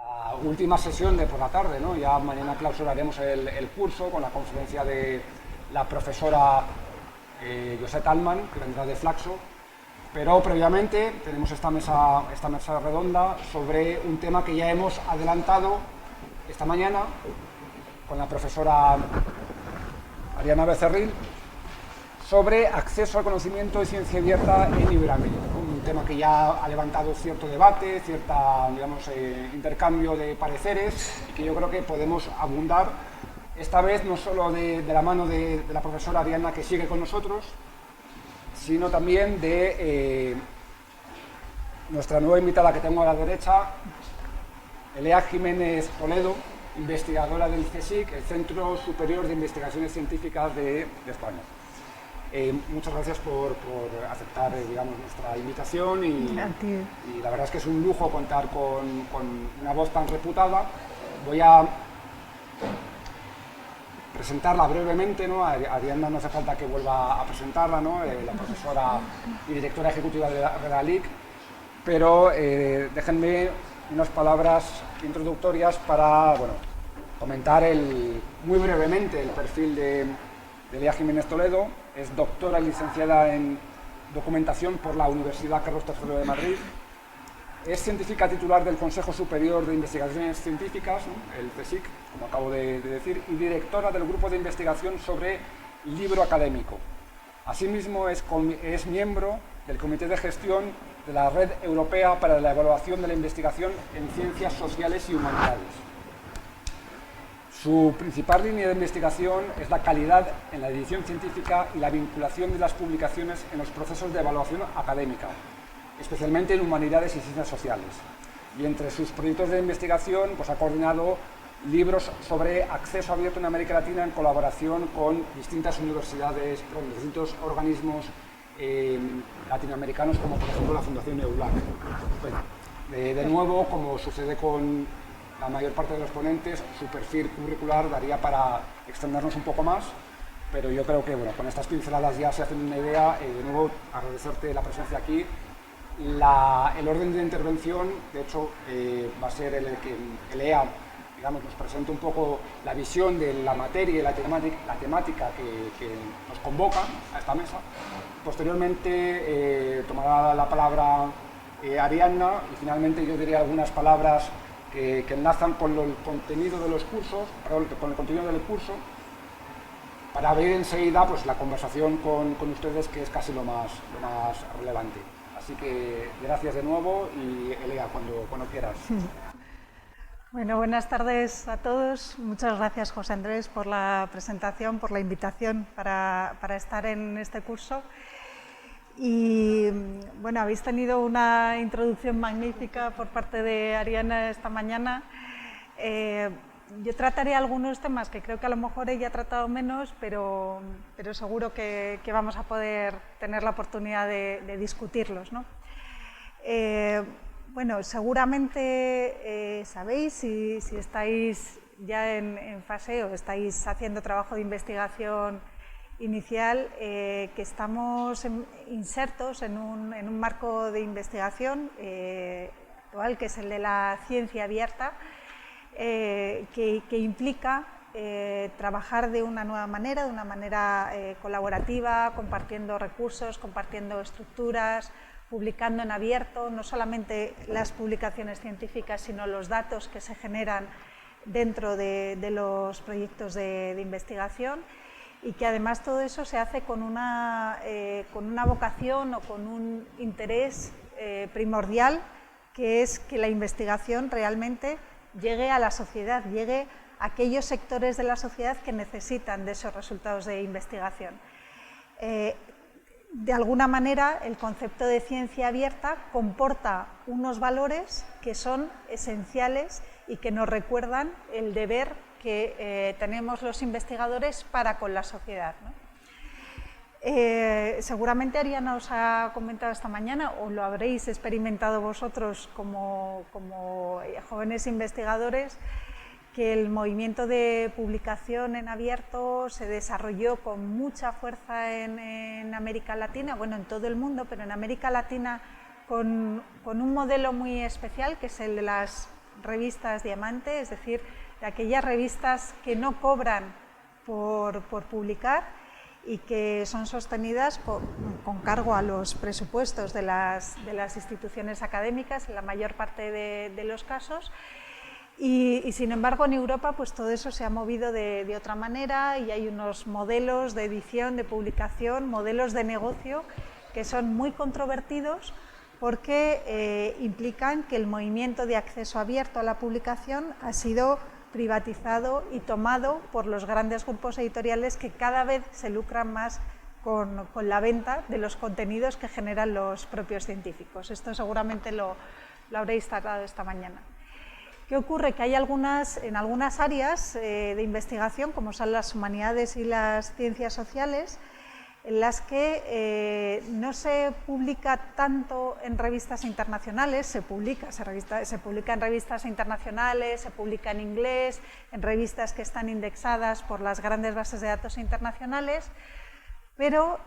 La última sesión de por la tarde, ¿no? Ya mañana clausuraremos el curso con la conferencia de la profesora Josette Altman, que vendrá de Flaxo, pero previamente tenemos esta mesa redonda sobre un tema que ya hemos adelantado esta mañana con la profesora Ariana Becerril, sobre acceso al conocimiento y ciencia abierta en Iberoamérica, un tema que ya ha levantado cierto debate, intercambio de pareceres, y que yo creo que podemos abundar, esta vez no solo de la mano de la profesora Ariana, que sigue con nosotros, sino también de nuestra nueva invitada que tengo a la derecha, Elea Jiménez Toledo, investigadora del CSIC, el Centro Superior de Investigaciones Científicas de España. Muchas gracias por aceptar nuestra invitación y la verdad es que es un lujo contar con una voz tan reputada. Voy a presentarla brevemente, ¿no? A Ariana no hace falta que vuelva a presentarla, ¿no? La profesora y directora ejecutiva de la LIC, pero déjenme unas palabras introductorias para comentar muy brevemente el perfil de Elea Jiménez Toledo. Es doctora y licenciada en documentación por la Universidad Carlos III de Madrid. Es científica titular del Consejo Superior de Investigaciones Científicas, ¿no? El CSIC, como acabo de decir, y directora del Grupo de Investigación sobre Libro Académico. Asimismo, es miembro del Comité de Gestión de la Red Europea para la Evaluación de la Investigación en Ciencias Sociales y Humanidades. Su principal línea de investigación es la calidad en la edición científica y la vinculación de las publicaciones en los procesos de evaluación académica, especialmente en humanidades y ciencias sociales. Y entre sus proyectos de investigación ha coordinado libros sobre acceso abierto en América Latina en colaboración con distintas universidades, con distintos organismos latinoamericanos, como por ejemplo la Fundación EULAC. Bueno, de nuevo, como sucede con la mayor parte de los ponentes, su perfil curricular daría para extendernos un poco más, pero yo creo que con estas pinceladas ya se hacen una idea. De nuevo, agradecerte la presencia aquí. El orden de intervención, de hecho, va a ser el que Elea nos presente un poco la visión de la materia y la temática que nos convoca a esta mesa. Posteriormente tomará la palabra Ariana, y finalmente yo diré algunas palabras que enlazan con el contenido de los cursos, con el contenido del curso, para abrir enseguida la conversación con ustedes, que es casi lo más relevante. Así que gracias de nuevo, y Elea, cuando quieras. Bueno, buenas tardes a todos. Muchas gracias, José Andrés, por la presentación, por la invitación para estar en este curso. Y bueno, habéis tenido una introducción magnífica por parte de Ariana esta mañana. Yo trataré algunos temas que creo que a lo mejor ella ha tratado menos, pero seguro que vamos a poder tener la oportunidad de discutirlos, ¿no? Bueno, seguramente sabéis, si estáis ya en fase o estáis haciendo trabajo de investigación inicial, que estamos insertos en un marco de investigación actual, que es el de la ciencia abierta, que implica trabajar de una nueva manera, de una manera colaborativa, compartiendo recursos, compartiendo estructuras, publicando en abierto, no solamente las publicaciones científicas, sino los datos que se generan dentro de los proyectos de investigación, y que además todo eso se hace con una vocación o con un interés primordial, que es que la investigación realmente llegue a la sociedad, llegue a aquellos sectores de la sociedad que necesitan de esos resultados de investigación. De alguna manera, el concepto de ciencia abierta comporta unos valores que son esenciales y que nos recuerdan el deber que tenemos los investigadores para con la sociedad, ¿no? Seguramente Ariana os ha comentado esta mañana, o lo habréis experimentado vosotros como jóvenes investigadores, que el movimiento de publicación en abierto se desarrolló con mucha fuerza en América Latina, bueno, en todo el mundo, pero en América Latina con un modelo muy especial, que es el de las revistas diamante, es decir, de aquellas revistas que no cobran por publicar y que son sostenidas con cargo a los presupuestos de las instituciones académicas en la mayor parte de los casos. Y sin embargo en Europa pues todo eso se ha movido de otra manera y hay unos modelos de edición, de publicación, modelos de negocio que son muy controvertidos porque implican que el movimiento de acceso abierto a la publicación ha sido privatizado y tomado por los grandes grupos editoriales que cada vez se lucran más con la venta de los contenidos que generan los propios científicos. Esto seguramente lo habréis tratado esta mañana. ¿Qué ocurre? Que hay en algunas áreas de investigación, como son las humanidades y las ciencias sociales, en las que no se publica tanto en revistas internacionales, se publica en revistas internacionales, se publica en inglés, en revistas que están indexadas por las grandes bases de datos internacionales, pero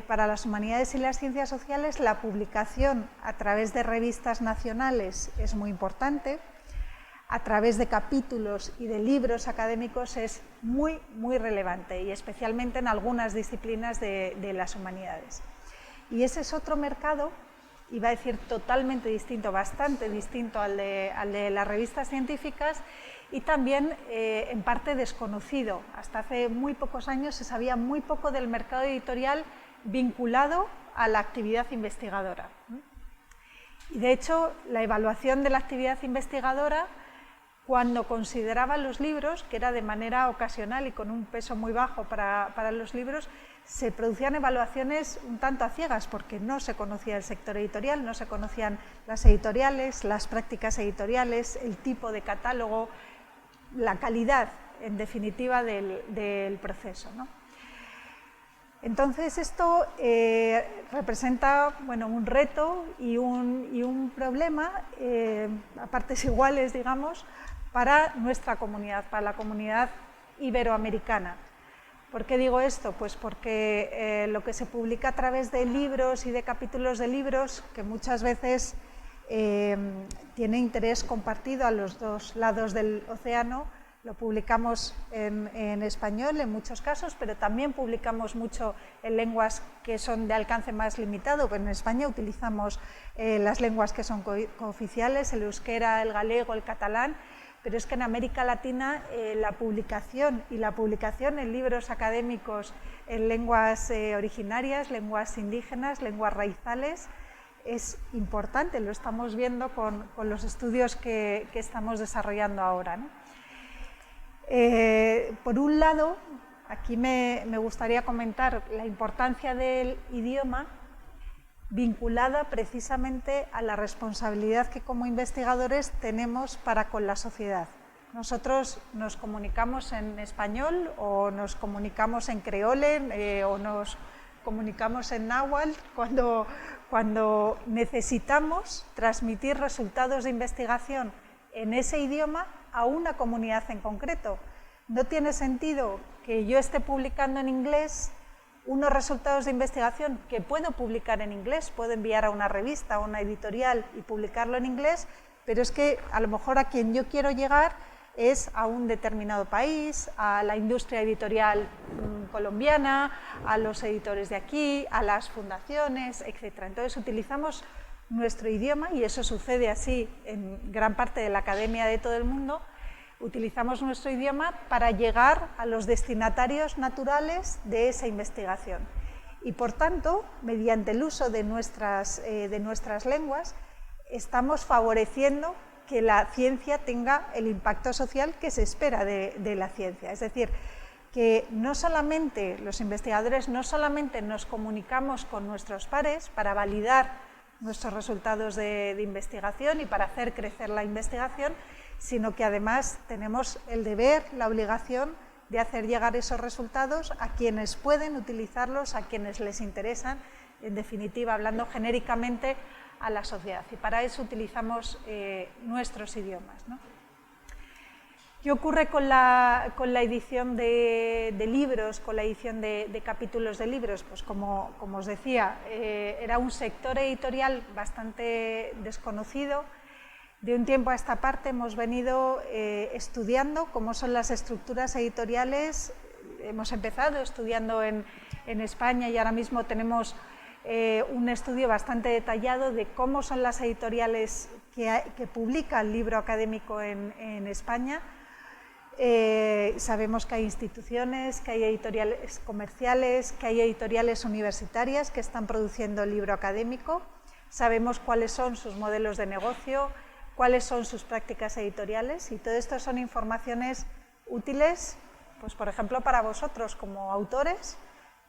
para las humanidades y las ciencias sociales la publicación a través de revistas nacionales es muy importante. A través de capítulos y de libros académicos es muy relevante y especialmente en algunas disciplinas de las humanidades. Y ese es otro mercado, iba a decir totalmente distinto, bastante distinto al de las revistas científicas y también en parte desconocido. Hasta hace muy pocos años se sabía muy poco del mercado editorial vinculado a la actividad investigadora. Y de hecho la evaluación de la actividad investigadora, cuando consideraban los libros, que era de manera ocasional y con un peso muy bajo para los libros, se producían evaluaciones un tanto a ciegas porque no se conocía el sector editorial, no se conocían las editoriales, las prácticas editoriales, el tipo de catálogo, la calidad, en definitiva, del proceso, ¿no? Entonces esto representa un reto y un problema a partes iguales, digamos, para nuestra comunidad, para la comunidad iberoamericana. ¿Por qué digo esto? Pues porque lo que se publica a través de libros y de capítulos de libros, que muchas veces tiene interés compartido a los dos lados del océano, lo publicamos en español en muchos casos, pero también publicamos mucho en lenguas que son de alcance más limitado. En España utilizamos las lenguas que son cooficiales, el euskera, el galego, el catalán, pero es que en América Latina la publicación en libros académicos en lenguas originarias, lenguas indígenas, lenguas raizales, es importante, lo estamos viendo con los estudios que estamos desarrollando ahora, ¿no? Por un lado, aquí me gustaría comentar la importancia del idioma vinculada precisamente a la responsabilidad que como investigadores tenemos para con la sociedad. Nosotros nos comunicamos en español o nos comunicamos en creole o nos comunicamos en náhuatl cuando necesitamos transmitir resultados de investigación en ese idioma a una comunidad en concreto. No tiene sentido que yo esté publicando en inglés unos resultados de investigación que puedo publicar en inglés, puedo enviar a una revista, a una editorial y publicarlo en inglés, pero es que a lo mejor a quien yo quiero llegar es a un determinado país, a la industria editorial colombiana, a los editores de aquí, a las fundaciones, etc. Entonces utilizamos nuestro idioma, y eso sucede así en gran parte de la academia de todo el mundo, utilizamos nuestro idioma para llegar a los destinatarios naturales de esa investigación. Y por tanto, mediante el uso de nuestras lenguas, estamos favoreciendo que la ciencia tenga el impacto social que se espera de la ciencia. Es decir, que no solamente los investigadores no solamente nos comunicamos con nuestros pares para validar nuestros resultados de investigación y para hacer crecer la investigación, sino que además tenemos el deber, la obligación de hacer llegar esos resultados a quienes pueden utilizarlos, a quienes les interesan, en definitiva, hablando genéricamente, a la sociedad. Y para eso utilizamos nuestros idiomas, ¿no? ¿Qué ocurre con la edición de libros, con la edición de capítulos de libros? Pues como os decía, era un sector editorial bastante desconocido. De un tiempo a esta parte hemos venido estudiando cómo son las estructuras editoriales. Hemos empezado estudiando en España y ahora mismo tenemos un estudio bastante detallado de cómo son las editoriales que publica el libro académico en España. Sabemos que hay instituciones, que hay editoriales comerciales, que hay editoriales universitarias que están produciendo el libro académico. Sabemos cuáles son sus modelos de negocio, cuáles son sus prácticas editoriales, y todo esto son informaciones útiles, pues por ejemplo para vosotros como autores,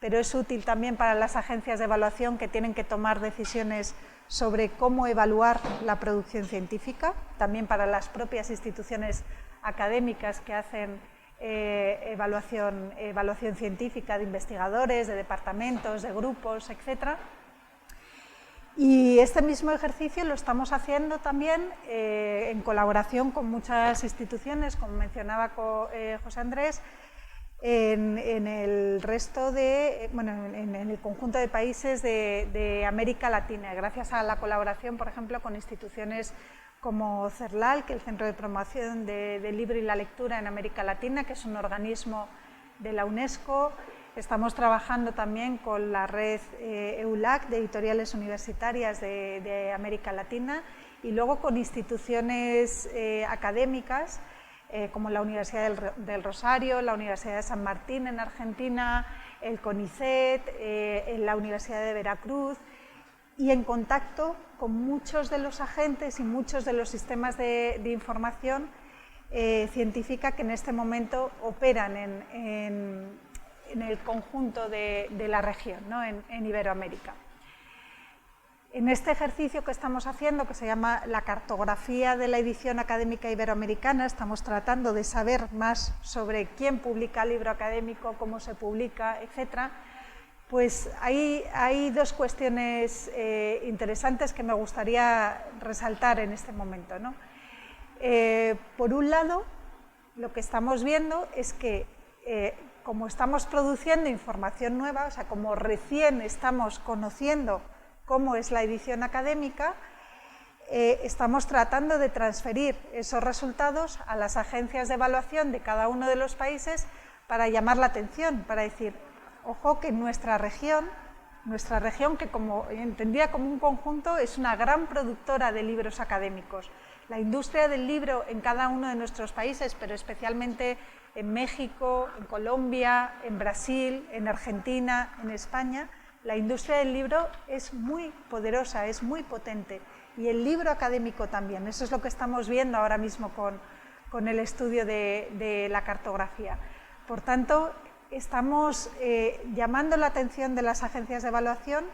pero es útil también para las agencias de evaluación que tienen que tomar decisiones sobre cómo evaluar la producción científica, también para las propias instituciones académicas que hacen evaluación científica de investigadores, de departamentos, de grupos, etc. Y este mismo ejercicio lo estamos haciendo también en colaboración con muchas instituciones, como mencionaba José Andrés, en el resto de, en el conjunto de países de América Latina, gracias a la colaboración, por ejemplo, con instituciones como CERLAL, que es el Centro de Promoción del Libro y la Lectura en América Latina, que es un organismo de la UNESCO. Estamos trabajando también con la red EULAC de editoriales universitarias de América Latina, y luego con instituciones académicas como la Universidad del Rosario, la Universidad de San Martín en Argentina, el CONICET, la Universidad de Veracruz, y en contacto con muchos de los agentes y muchos de los sistemas de información científica que en este momento operan en el conjunto de la región, ¿no? en Iberoamérica. En este ejercicio que estamos haciendo, que se llama la cartografía de la edición académica iberoamericana, estamos tratando de saber más sobre quién publica el libro académico, cómo se publica, etc. Pues hay dos cuestiones interesantes que me gustaría resaltar en este momento, ¿no? Por un lado, lo que estamos viendo es que como estamos produciendo información nueva, o sea, como recién estamos conociendo cómo es la edición académica, estamos tratando de transferir esos resultados a las agencias de evaluación de cada uno de los países para llamar la atención, para decir, ojo, que nuestra región, que como entendida como un conjunto, es una gran productora de libros académicos. La industria del libro en cada uno de nuestros países, pero especialmente en México, en Colombia, en Brasil, en Argentina, en España, la industria del libro es muy poderosa, es muy potente, y el libro académico también. Eso es lo que estamos viendo ahora mismo con el estudio de la cartografía. Por tanto, estamos llamando la atención de las agencias de evaluación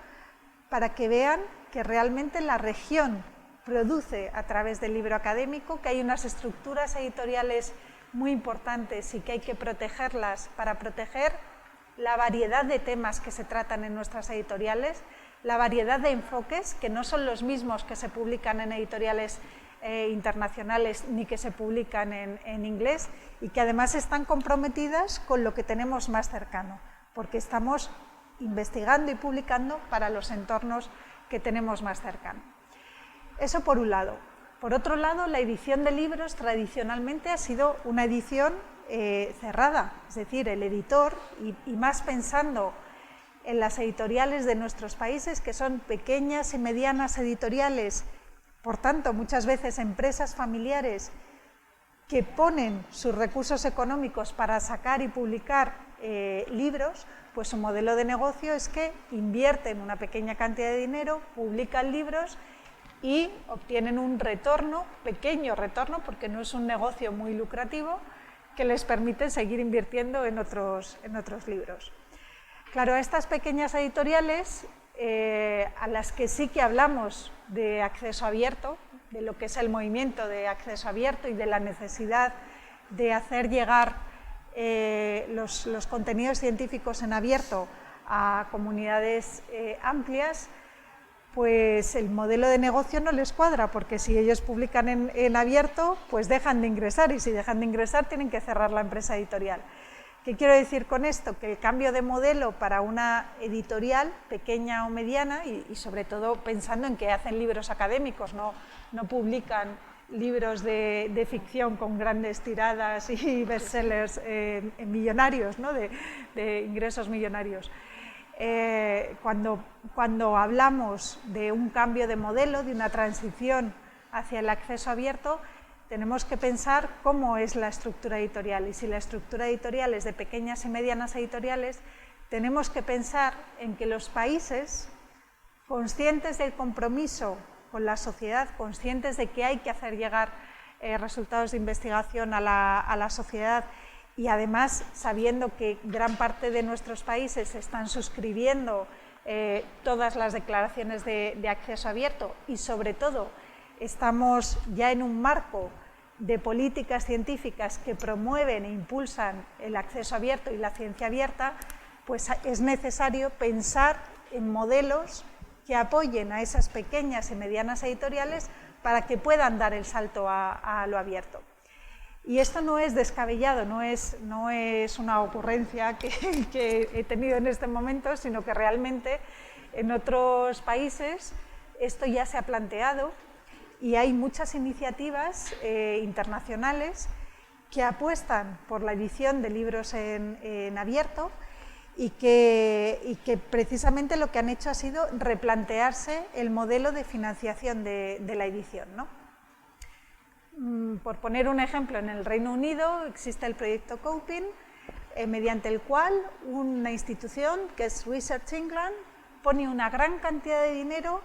para que vean que realmente la región produce a través del libro académico, que hay unas estructuras editoriales muy importantes y que hay que protegerlas para proteger la variedad de temas que se tratan en nuestras editoriales, la variedad de enfoques, que no son los mismos que se publican en editoriales internacionales ni que se publican en inglés, y que además están comprometidas con lo que tenemos más cercano, porque estamos investigando y publicando para los entornos que tenemos más cercanos. Eso por un lado. Por otro lado, la edición de libros tradicionalmente ha sido una edición cerrada, es decir, el editor, y más pensando en las editoriales de nuestros países, que son pequeñas y medianas editoriales, por tanto, muchas veces empresas familiares que ponen sus recursos económicos para sacar y publicar libros, pues su modelo de negocio es que invierten una pequeña cantidad de dinero, publican libros y obtienen un retorno, pequeño retorno, porque no es un negocio muy lucrativo, que les permite seguir invirtiendo en otros libros. Claro, a estas pequeñas editoriales, a las que sí que hablamos de acceso abierto, de lo que es el movimiento de acceso abierto y de la necesidad de hacer llegar los contenidos científicos en abierto a comunidades amplias, pues el modelo de negocio no les cuadra, porque si ellos publican en abierto, pues dejan de ingresar, y si dejan de ingresar tienen que cerrar la empresa editorial. ¿Qué quiero decir con esto? Que el cambio de modelo para una editorial, pequeña o mediana, y sobre todo pensando en que hacen libros académicos, no publican libros de ficción con grandes tiradas y bestsellers millonarios, ¿no? de ingresos millonarios. Cuando hablamos de un cambio de modelo, de una transición hacia el acceso abierto, tenemos que pensar cómo es la estructura editorial, y si la estructura editorial es de pequeñas y medianas editoriales, tenemos que pensar en que los países, conscientes del compromiso con la sociedad, conscientes de que hay que hacer llegar resultados de investigación a la sociedad, y además sabiendo que gran parte de nuestros países están suscribiendo todas las declaraciones de acceso abierto, y sobre todo estamos ya en un marco de políticas científicas que promueven e impulsan el acceso abierto y la ciencia abierta, pues es necesario pensar en modelos que apoyen a esas pequeñas y medianas editoriales para que puedan dar el salto a lo abierto. Y esto no es descabellado, no es una ocurrencia que he tenido en este momento, sino que realmente en otros países esto ya se ha planteado, y hay muchas iniciativas internacionales que apuestan por la edición de libros en abierto, y que precisamente lo que han hecho ha sido replantearse el modelo de financiación de la edición, ¿no? Por poner un ejemplo, en el Reino Unido existe el proyecto Coping, mediante el cual una institución, que es Research England, pone una gran cantidad de dinero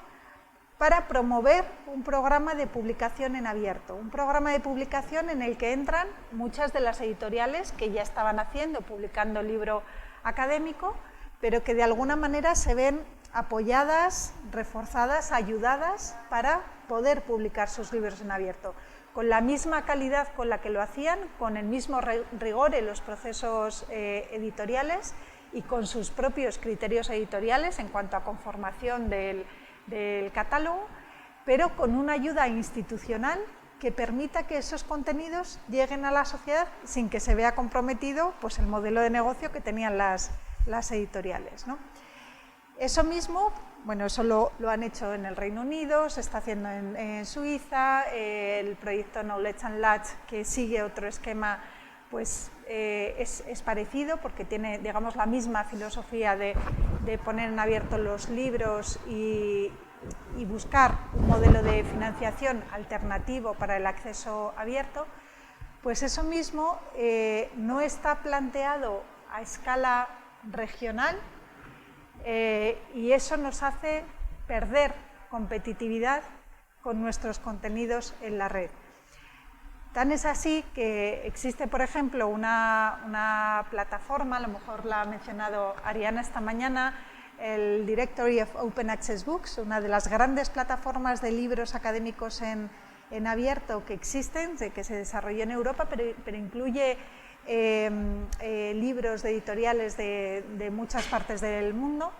para promover un programa de publicación en abierto, un programa de publicación en el que entran muchas de las editoriales que ya estaban publicando libro académico, pero que de alguna manera se ven apoyadas, reforzadas, ayudadas para poder publicar sus libros en abierto, con la misma calidad con la que lo hacían, con el mismo rigor en los procesos editoriales y con sus propios criterios editoriales en cuanto a conformación del catálogo, pero con una ayuda institucional que permita que esos contenidos lleguen a la sociedad sin que se vea comprometido, pues, el modelo de negocio que tenían las editoriales, ¿no? Eso mismo, bueno, eso lo han hecho en el Reino Unido, se está haciendo en Suiza, el proyecto Knowledge and Latch, que sigue otro esquema, pues es parecido, porque tiene, digamos, la misma filosofía de poner en abierto los libros y buscar un modelo de financiación alternativo para el acceso abierto. Pues eso mismo no está planteado a escala regional, y eso nos hace perder competitividad con nuestros contenidos en la red. Tan es así que existe, por ejemplo, una plataforma, a lo mejor la ha mencionado Ariana esta mañana, el Directory of Open Access Books, una de las grandes plataformas de libros académicos en abierto que existen, que se desarrolló en Europa, pero incluye libros de editoriales de muchas partes del mundo.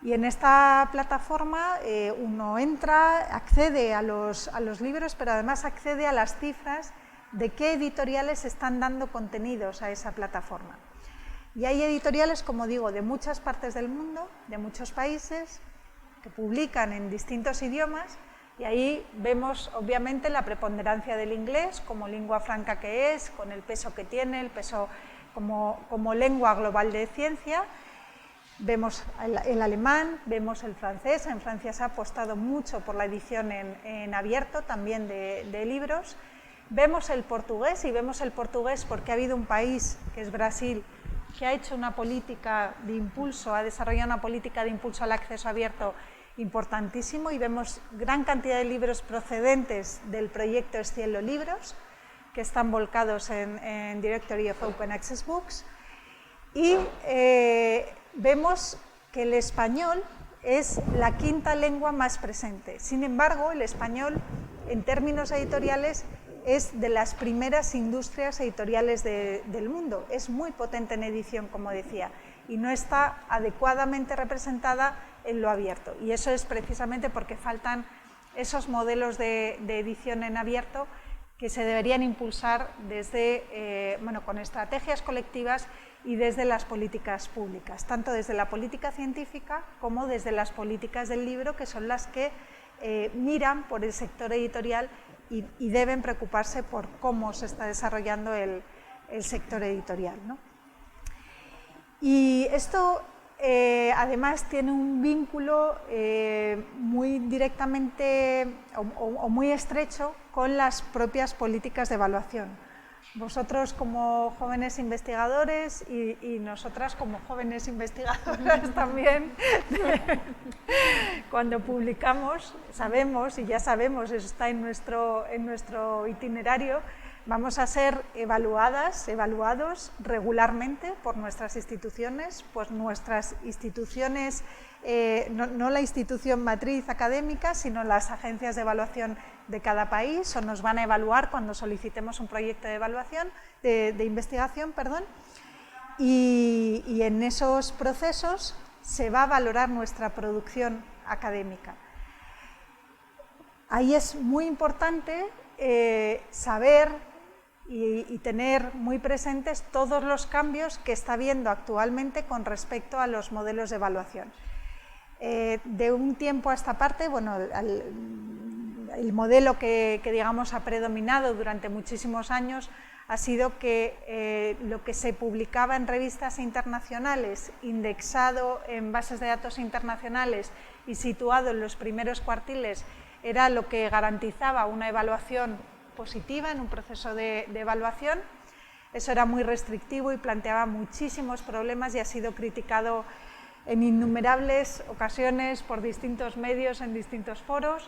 Y en esta plataforma uno entra, accede a los libros, pero además accede a las cifras de qué editoriales están dando contenidos a esa plataforma. Y hay editoriales, como digo, de muchas partes del mundo, de muchos países, que publican en distintos idiomas, y ahí vemos obviamente la preponderancia del inglés como lengua franca que es, con el peso que tiene, el peso como lengua global de ciencia. Vemos el alemán, vemos el francés. En Francia se ha apostado mucho por la edición en abierto también de libros. Vemos el portugués, y vemos el portugués porque ha habido un país, que es Brasil, que ha hecho una política de impulso, ha desarrollado una política de impulso al acceso abierto importantísimo, y vemos gran cantidad de libros procedentes del proyecto Cielo Libros, que están volcados en Directory of Open Access Books, y vemos que el español es la quinta lengua más presente. Sin embargo, el español, en términos editoriales, es de las primeras industrias editoriales del mundo. Es muy potente en edición, como decía, y no está adecuadamente representada en lo abierto. Y eso es precisamente porque faltan esos modelos de edición en abierto que se deberían impulsar desde, con estrategias colectivas y desde las políticas públicas, tanto desde la política científica como desde las políticas del libro, que son las que miran por el sector editorial y deben preocuparse por cómo se está desarrollando el sector editorial, ¿no? Y esto además tiene un vínculo muy directamente o muy estrecho con las propias políticas de evaluación. Vosotros como jóvenes investigadores y nosotras como jóvenes investigadoras también, cuando publicamos, sabemos, y ya sabemos, eso está en nuestro itinerario, vamos a ser evaluados regularmente por nuestras instituciones, no la institución matriz académica, sino las agencias de evaluación de cada país, o nos van a evaluar cuando solicitemos un proyecto de evaluación, de investigación, perdón, y en esos procesos se va a valorar nuestra producción académica. Ahí es muy importante saber y tener muy presentes todos los cambios que está habiendo actualmente con respecto a los modelos de evaluación. De un tiempo a esta parte, bueno, el modelo que digamos ha predominado durante muchísimos años ha sido que lo que se publicaba en revistas internacionales, indexado en bases de datos internacionales y situado en los primeros cuartiles, era lo que garantizaba una evaluación positiva en un proceso de evaluación. Eso era muy restrictivo y planteaba muchísimos problemas y ha sido criticado en innumerables ocasiones por distintos medios, en distintos foros,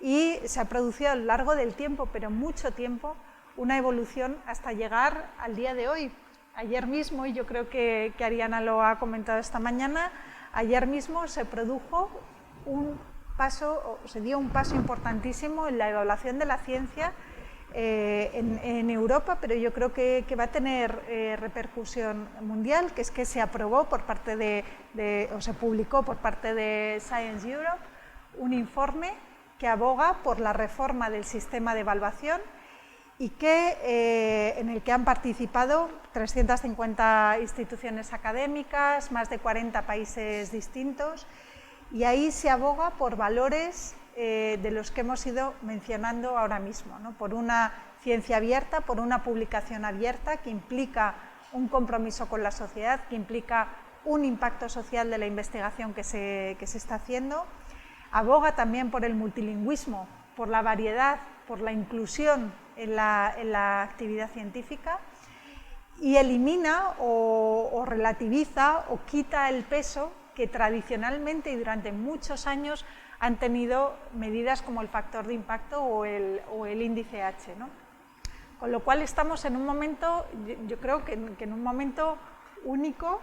y se ha producido a lo largo del tiempo, pero mucho tiempo, una evolución hasta llegar al día de hoy. Ayer mismo, y yo creo que Ariana lo ha comentado esta mañana, ayer mismo se produjo se dio un paso importantísimo en la evaluación de la ciencia en Europa, pero yo creo que va a tener repercusión mundial, que es que se aprobó por parte o se publicó por parte de Science Europe un informe que aboga por la reforma del sistema de evaluación y en el que han participado 350 instituciones académicas, más de 40 países distintos, y ahí se aboga por valores de los que hemos ido mencionando ahora mismo, ¿no? Por una ciencia abierta, por una publicación abierta que implica un compromiso con la sociedad, que implica un impacto social de la investigación que se está haciendo. Aboga también por el multilingüismo, por la variedad, por la inclusión en la actividad científica, y elimina o relativiza o quita el peso que tradicionalmente y durante muchos años han tenido medidas como el factor de impacto o el índice H, ¿no? Con lo cual estamos en un momento, yo creo que en un momento único,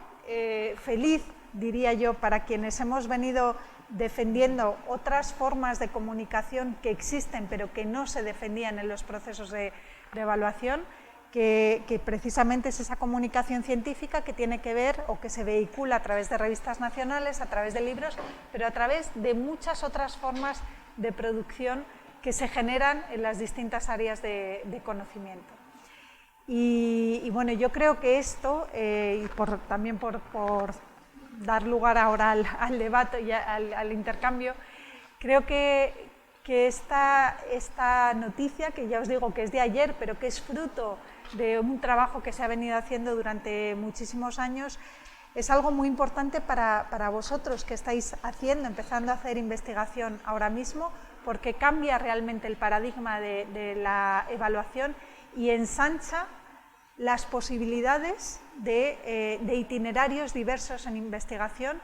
feliz, diría yo, para quienes hemos venido defendiendo otras formas de comunicación que existen pero que no se defendían en los procesos de evaluación, que precisamente es esa comunicación científica que tiene que ver o que se vehicula a través de revistas nacionales, a través de libros, pero a través de muchas otras formas de producción que se generan en las distintas áreas de conocimiento. Y bueno, yo creo que esto, y también por dar lugar ahora al debate y al intercambio, creo que esta noticia, que ya os digo que es de ayer, pero que es fruto de un trabajo que se ha venido haciendo durante muchísimos años, es algo muy importante para vosotros que estáis empezando a hacer investigación ahora mismo, porque cambia realmente el paradigma de la evaluación y ensancha las posibilidades de itinerarios diversos en investigación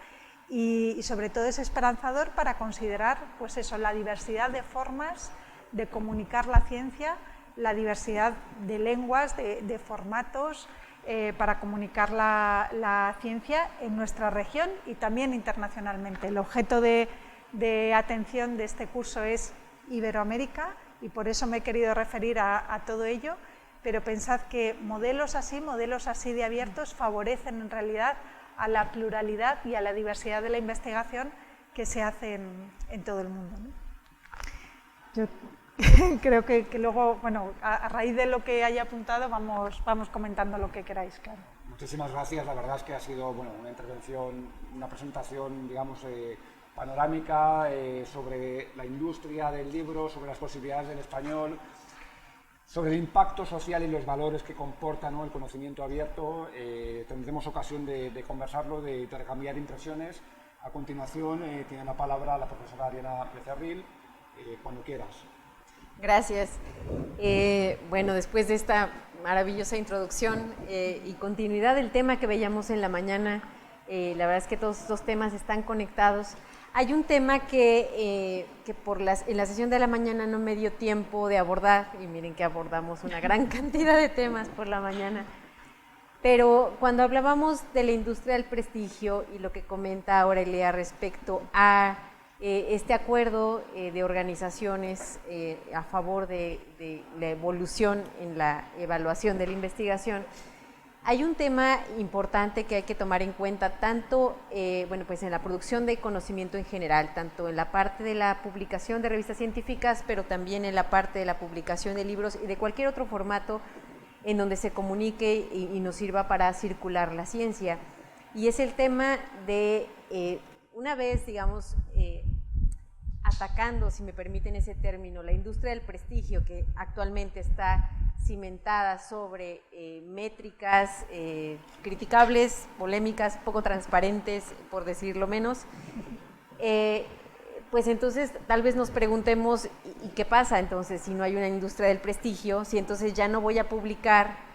y sobre todo es esperanzador para considerar, pues eso, la diversidad de formas de comunicar la ciencia, la diversidad de lenguas, de formatos para comunicar la ciencia en nuestra región y también internacionalmente. El objeto de atención de este curso es Iberoamérica y por eso me he querido referir a todo ello, pero pensad que modelos así de abiertos favorecen en realidad a la pluralidad y a la diversidad de la investigación que se hace en todo el mundo, ¿no? Yo creo que luego, bueno, a raíz de lo que haya apuntado vamos comentando lo que queráis, claro. Muchísimas gracias, la verdad es que ha sido una intervención, una presentación, digamos, panorámica sobre la industria del libro, sobre las posibilidades del español, sobre el impacto social y los valores que comporta, ¿no?, el conocimiento abierto. Tendremos ocasión de conversarlo, de intercambiar impresiones. A continuación tiene la palabra la profesora Ariana Becerril, cuando quieras. Gracias. Bueno, después de esta maravillosa introducción y continuidad del tema que veíamos en la mañana, la verdad es que todos estos temas están conectados. Hay un tema que en la sesión de la mañana no me dio tiempo de abordar, y miren que abordamos una gran cantidad de temas por la mañana, pero cuando hablábamos de la industria del prestigio y lo que comenta Aurelia respecto a este acuerdo de organizaciones a favor de la evolución en la evaluación de la investigación, hay un tema importante que hay que tomar en cuenta, tanto bueno, pues en la producción de conocimiento en general, tanto en la parte de la publicación de revistas científicas, pero también en la parte de la publicación de libros y de cualquier otro formato en donde se comunique y nos sirva para circular la ciencia. Y es el tema de, una vez, digamos, atacando, si me permiten ese término, la industria del prestigio, que actualmente está cimentada sobre métricas criticables, polémicas, poco transparentes, por decirlo menos, pues entonces tal vez nos preguntemos, ¿y qué pasa entonces si no hay una industria del prestigio? Si entonces ya no voy a publicar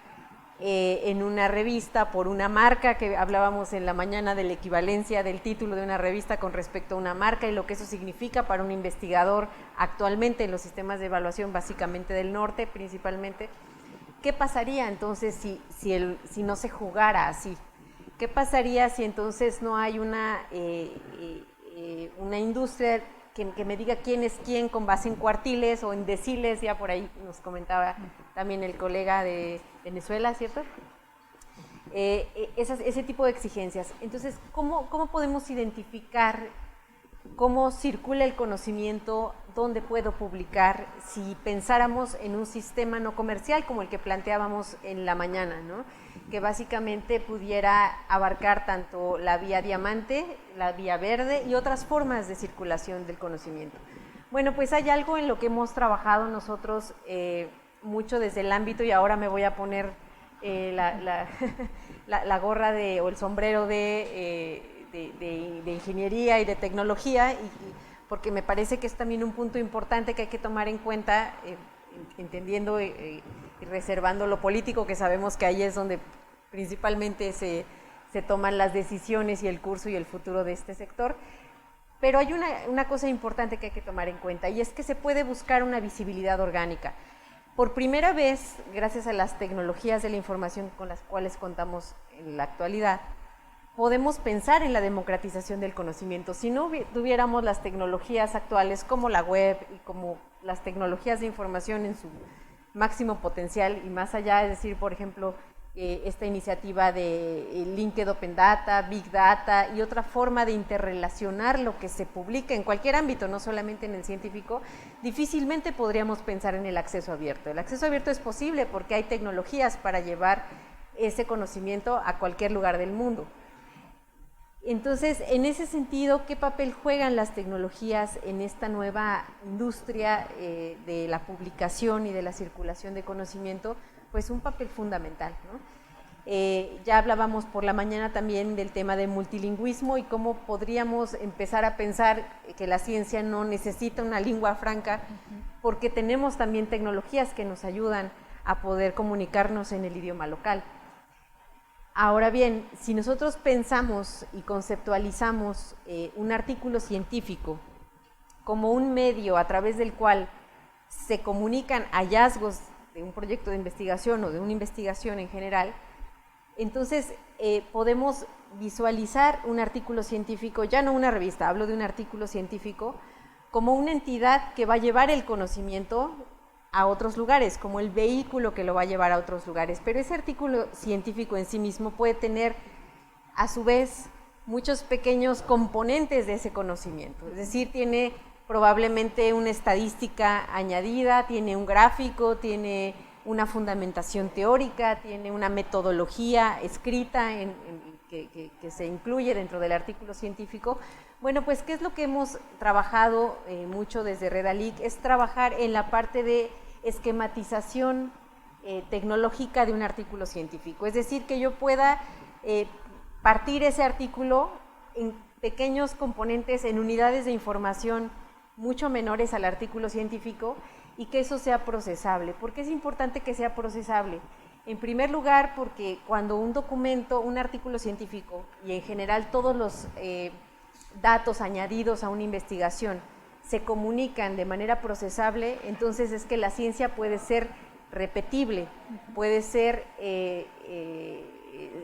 en una revista por una marca, que hablábamos en la mañana de la equivalencia del título de una revista con respecto a una marca y lo que eso significa para un investigador actualmente en los sistemas de evaluación básicamente del norte principalmente. ¿Qué pasaría entonces si no se jugara así? ¿Qué pasaría si entonces no hay una industria que me diga quién es quién con base en cuartiles o en deciles? Ya por ahí nos comentaba también el colega de Venezuela, ¿cierto? Ese tipo de exigencias. Entonces, ¿cómo podemos identificar cómo circula el conocimiento, dónde puedo publicar, si pensáramos en un sistema no comercial como el que planteábamos en la mañana, ¿no?, que básicamente pudiera abarcar tanto la vía diamante, la vía verde y otras formas de circulación del conocimiento? Bueno, pues hay algo en lo que hemos trabajado nosotros mucho desde el ámbito, y ahora me voy a poner la gorra o el sombrero de ingeniería y de tecnología, porque me parece que es también un punto importante que hay que tomar en cuenta, entendiendo y reservando lo político, que sabemos que ahí es donde principalmente se toman las decisiones y el curso y el futuro de este sector. Pero hay una cosa importante que hay que tomar en cuenta, y es que se puede buscar una visibilidad orgánica. Por primera vez, gracias a las tecnologías de la información con las cuales contamos en la actualidad, podemos pensar en la democratización del conocimiento. Si no tuviéramos las tecnologías actuales como la web y como las tecnologías de información en su máximo potencial y más allá, es decir, por ejemplo, esta iniciativa de Linked Open Data, Big Data y otra forma de interrelacionar lo que se publica en cualquier ámbito, no solamente en el científico, difícilmente podríamos pensar en el acceso abierto. El acceso abierto es posible porque hay tecnologías para llevar ese conocimiento a cualquier lugar del mundo. Entonces, en ese sentido, ¿qué papel juegan las tecnologías en esta nueva industria de la publicación y de la circulación de conocimiento? Pues un papel fundamental, ¿no? Ya hablábamos por la mañana también del tema de multilingüismo y cómo podríamos empezar a pensar que la ciencia no necesita una lengua franca, porque tenemos también tecnologías que nos ayudan a poder comunicarnos en el idioma local. Ahora bien, si nosotros pensamos y conceptualizamos un artículo científico como un medio a través del cual se comunican hallazgos de un proyecto de investigación o de una investigación en general, entonces podemos visualizar un artículo científico, ya no una revista, hablo de un artículo científico, como una entidad que va a llevar el conocimiento a otros lugares, como el vehículo que lo va a llevar a otros lugares. Pero ese artículo científico en sí mismo puede tener, a su vez, muchos pequeños componentes de ese conocimiento. Es decir, tiene probablemente una estadística añadida, tiene un gráfico, tiene una fundamentación teórica, tiene una metodología escrita que se incluye dentro del artículo científico. Bueno, pues, ¿qué es lo que hemos trabajado mucho desde Redalic? Es trabajar en la parte de esquematización tecnológica de un artículo científico, es decir, que yo pueda partir ese artículo en pequeños componentes, en unidades de información mucho menores al artículo científico y que eso sea procesable. ¿Por qué es importante que sea procesable? En primer lugar, porque cuando un documento, un artículo científico y en general todos los datos añadidos a una investigación se comunican de manera procesable, entonces es que la ciencia puede ser repetible, puede ser,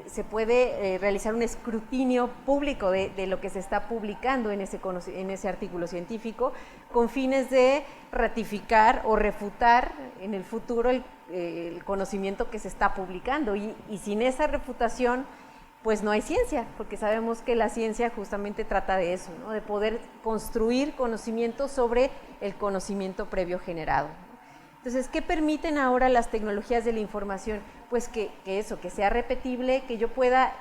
se puede realizar un escrutinio público de lo que se está publicando en ese artículo científico con fines de ratificar o refutar en el futuro el conocimiento que se está publicando y sin esa refutación pues no hay ciencia, porque sabemos que la ciencia justamente trata de eso, ¿no? De poder construir conocimiento sobre el conocimiento previo generado. Entonces, ¿qué permiten ahora las tecnologías de la información? Pues que sea repetible, que yo pueda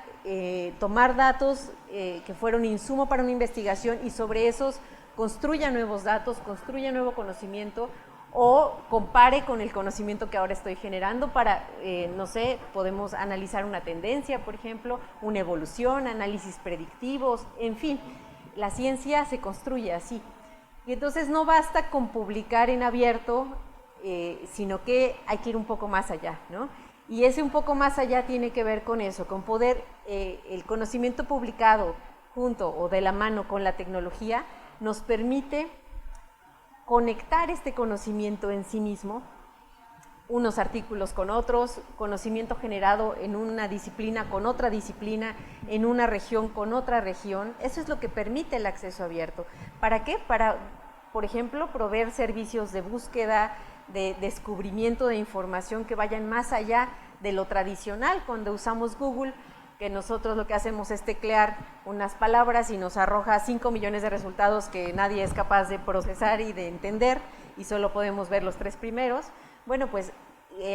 tomar datos que fueron insumo para una investigación y sobre esos construya nuevos datos, construya nuevo conocimiento o compare con el conocimiento que ahora estoy generando para, no sé, podemos analizar una tendencia, por ejemplo, una evolución, análisis predictivos, en fin, la ciencia se construye así. Y entonces no basta con publicar en abierto, sino que hay que ir un poco más allá, ¿no? Y ese un poco más allá tiene que ver con eso, con poder, el conocimiento publicado junto o de la mano con la tecnología nos permite conectar este conocimiento en sí mismo, unos artículos con otros, conocimiento generado en una disciplina con otra disciplina, en una región con otra región. Eso es lo que permite el acceso abierto. ¿Para qué? Para, por ejemplo, proveer servicios de búsqueda, de descubrimiento de información que vayan más allá de lo tradicional. Cuando usamos Google, que nosotros lo que hacemos es teclear unas palabras y nos arroja 5 millones de resultados que nadie es capaz de procesar y de entender y solo podemos ver los 3 primeros. Bueno, pues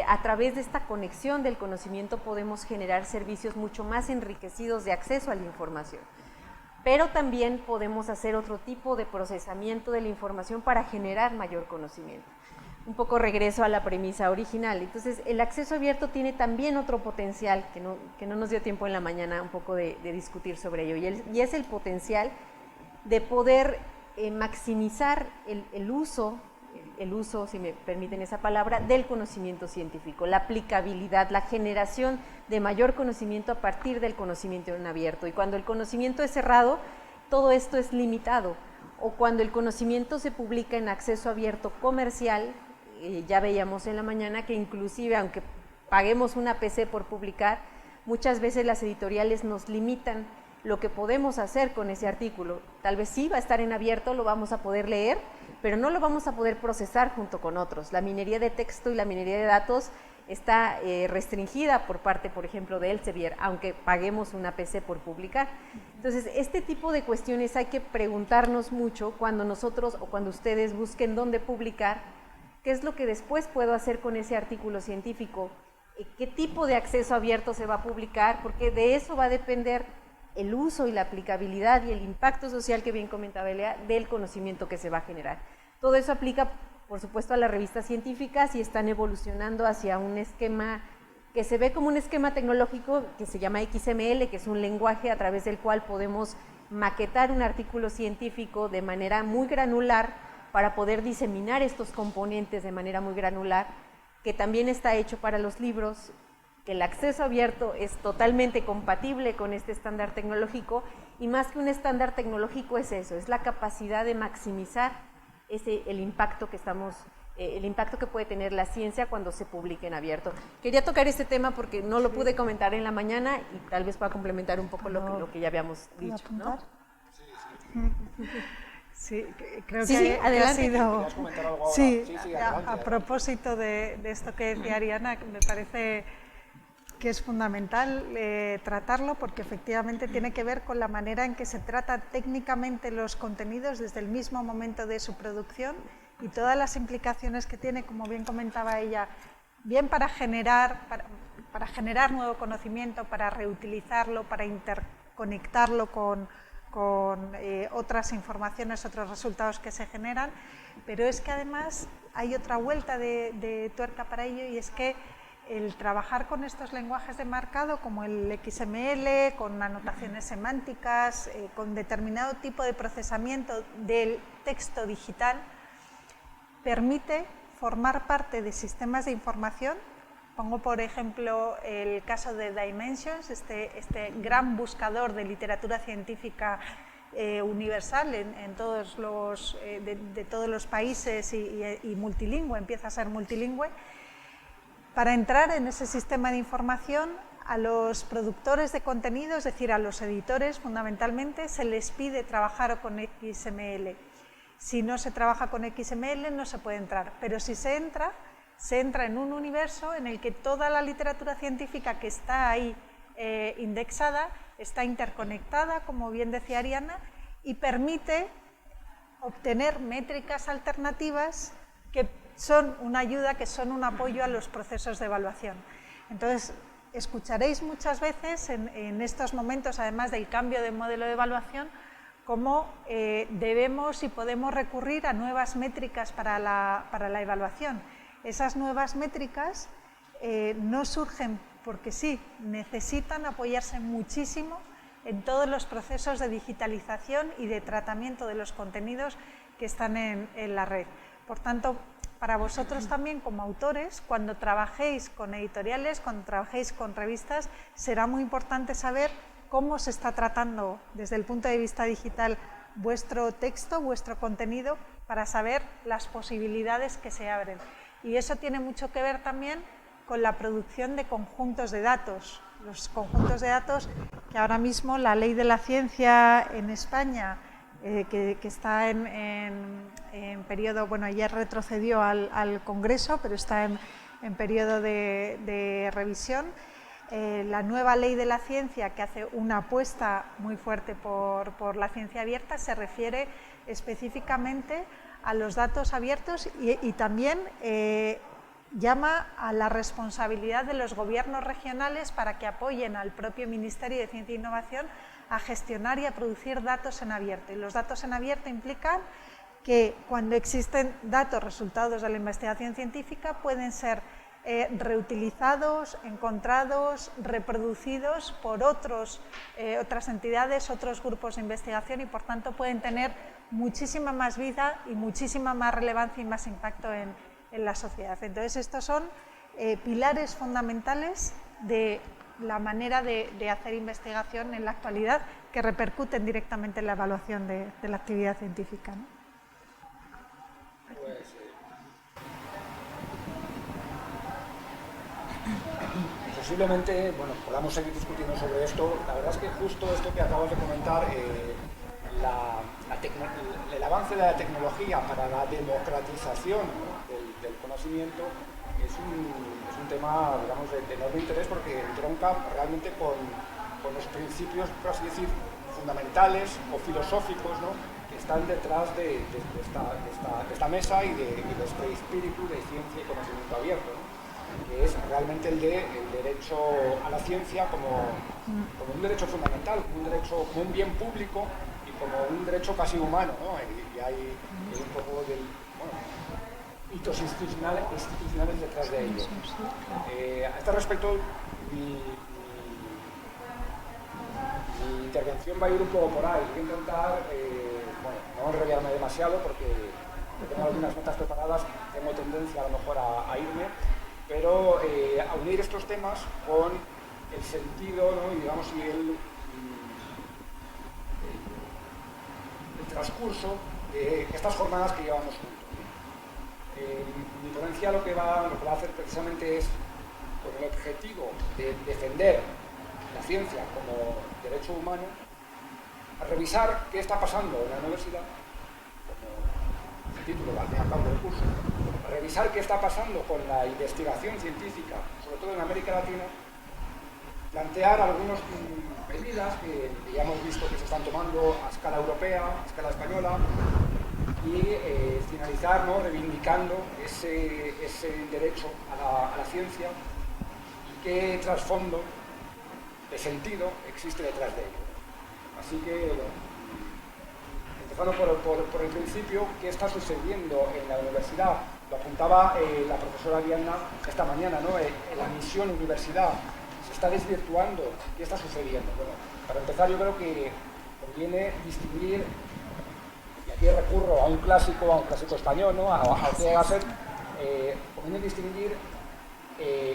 a través de esta conexión del conocimiento podemos generar servicios mucho más enriquecidos de acceso a la información. Pero también podemos hacer otro tipo de procesamiento de la información para generar mayor conocimiento. Un poco regreso a la premisa original. Entonces, el acceso abierto tiene también otro potencial que no nos dio tiempo en la mañana un poco de discutir sobre ello, y es el potencial de poder maximizar el uso, si me permiten esa palabra, del conocimiento científico, la aplicabilidad, la generación de mayor conocimiento a partir del conocimiento en abierto. Y cuando el conocimiento es cerrado, todo esto es limitado. O cuando el conocimiento se publica en acceso abierto comercial, ya veíamos en la mañana que inclusive aunque paguemos una PC por publicar, muchas veces las editoriales nos limitan lo que podemos hacer con ese artículo. Tal vez sí va a estar en abierto, lo vamos a poder leer, pero no lo vamos a poder procesar junto con otros. La minería de texto y la minería de datos está restringida por parte, por ejemplo, de Elsevier, aunque paguemos una PC por publicar. Entonces, este tipo de cuestiones hay que preguntarnos mucho cuando nosotros o cuando ustedes busquen dónde publicar, qué es lo que después puedo hacer con ese artículo científico, qué tipo de acceso abierto se va a publicar, porque de eso va a depender el uso y la aplicabilidad y el impacto social que bien comentaba Elea del conocimiento que se va a generar. Todo eso aplica, por supuesto, a las revistas científicas y están evolucionando hacia un esquema que se ve como un esquema tecnológico que se llama XML, que es un lenguaje a través del cual podemos maquetar un artículo científico de manera muy granular para poder diseminar estos componentes de manera muy granular, que también está hecho para los libros, que el acceso abierto es totalmente compatible con este estándar tecnológico, y más que un estándar tecnológico es eso, es la capacidad de maximizar el impacto que puede tener la ciencia cuando se publique en abierto. Quería tocar este tema porque no lo pude comentar en la mañana y tal vez pueda complementar un poco lo que ya habíamos dicho, ¿no? Sí, creo que ha sido... Sí, a propósito de esto que decía Ariana, me parece que es fundamental tratarlo porque efectivamente tiene que ver con la manera en que se trata técnicamente los contenidos desde el mismo momento de su producción y todas las implicaciones que tiene, como bien comentaba ella, bien para generar nuevo conocimiento, para reutilizarlo, para interconectarlo con otras informaciones, otros resultados que se generan, pero es que además hay otra vuelta de tuerca para ello, y es que el trabajar con estos lenguajes de marcado como el XML, con anotaciones semánticas, con determinado tipo de procesamiento del texto digital, permite formar parte de sistemas de información. Pongo por ejemplo el caso de Dimensions, este gran buscador de literatura científica universal de todos los países y multilingüe, empieza a ser multilingüe. Para entrar en ese sistema de información, a los productores de contenido, es decir, a los editores fundamentalmente, se les pide trabajar con XML. Si no se trabaja con XML no se puede entrar, pero si se entra en un universo en el que toda la literatura científica que está ahí indexada está interconectada, como bien decía Ariana, y permite obtener métricas alternativas que son una ayuda, que son un apoyo a los procesos de evaluación. Entonces, escucharéis muchas veces en estos momentos, además del cambio de modelo de evaluación, cómo debemos y podemos recurrir a nuevas métricas para la evaluación. Esas nuevas métricas no surgen porque sí, necesitan apoyarse muchísimo en todos los procesos de digitalización y de tratamiento de los contenidos que están en la red. Por tanto, para vosotros también como autores, cuando trabajéis con editoriales, cuando trabajéis con revistas, será muy importante saber cómo se está tratando desde el punto de vista digital vuestro texto, vuestro contenido, para saber las posibilidades que se abren. Y eso tiene mucho que ver también con la producción de conjuntos de datos. Los conjuntos de datos que ahora mismo la Ley de la Ciencia en España, que está en periodo, bueno, ayer retrocedió al Congreso, pero está en periodo de revisión. La nueva Ley de la Ciencia, que hace una apuesta muy fuerte por la ciencia abierta, se refiere específicamente a los datos abiertos y también llama a la responsabilidad de los gobiernos regionales para que apoyen al propio Ministerio de Ciencia e Innovación a gestionar y a producir datos en abierto. Y los datos en abierto implican que cuando existen datos resultados de la investigación científica pueden ser reutilizados, encontrados, reproducidos por otras entidades, otros grupos de investigación, y por tanto pueden tener muchísima más vida y muchísima más relevancia y más impacto en la sociedad. Entonces, estos son pilares fundamentales de la manera de hacer investigación en la actualidad, que repercuten directamente en la evaluación de la actividad científica, ¿no? Posiblemente, bueno, podamos seguir discutiendo sobre esto. La verdad es que justo esto que acabas de comentar, el avance de la tecnología para la democratización, ¿no?, del conocimiento es un tema, digamos, de enorme interés, porque entronca realmente con los principios, por así decir, fundamentales o filosóficos, ¿no?, que están detrás de esta mesa y de este espíritu de ciencia y conocimiento abierto, ¿no?, que es realmente el derecho a la ciencia como un derecho fundamental, como un bien público y como un derecho casi humano, ¿no? Y hay un poco de hitos institucionales detrás de ello. A este respecto, mi intervención va a ir un poco por ahí. Voy a intentar, no enrollarme demasiado porque tengo algunas notas preparadas, tengo tendencia a lo mejor a irme, pero a unir estos temas con el sentido, ¿no?, y digamos, y el transcurso de estas jornadas que llevamos juntos. Mi ponencia lo que va a hacer precisamente es, con el objetivo de defender la ciencia como derecho humano, a revisar qué está pasando en la universidad, como el título al fin y al cabo del curso, a revisar qué está pasando con la investigación científica, sobre todo en América Latina, plantear algunas medidas que ya hemos visto que se están tomando a escala europea, a escala española, y finalizar, ¿no?, reivindicando ese derecho a la ciencia y qué trasfondo de sentido existe detrás de ello. Así que, bueno, empezando por el principio, ¿qué está sucediendo en la universidad? Lo apuntaba la profesora Diana esta mañana, ¿no? La misión universidad se está desvirtuando. ¿Qué está sucediendo? Bueno, para empezar, yo creo que conviene distinguir, y aquí recurro a un clásico español, ¿no?, a Ortega y Gasset, conviene distinguir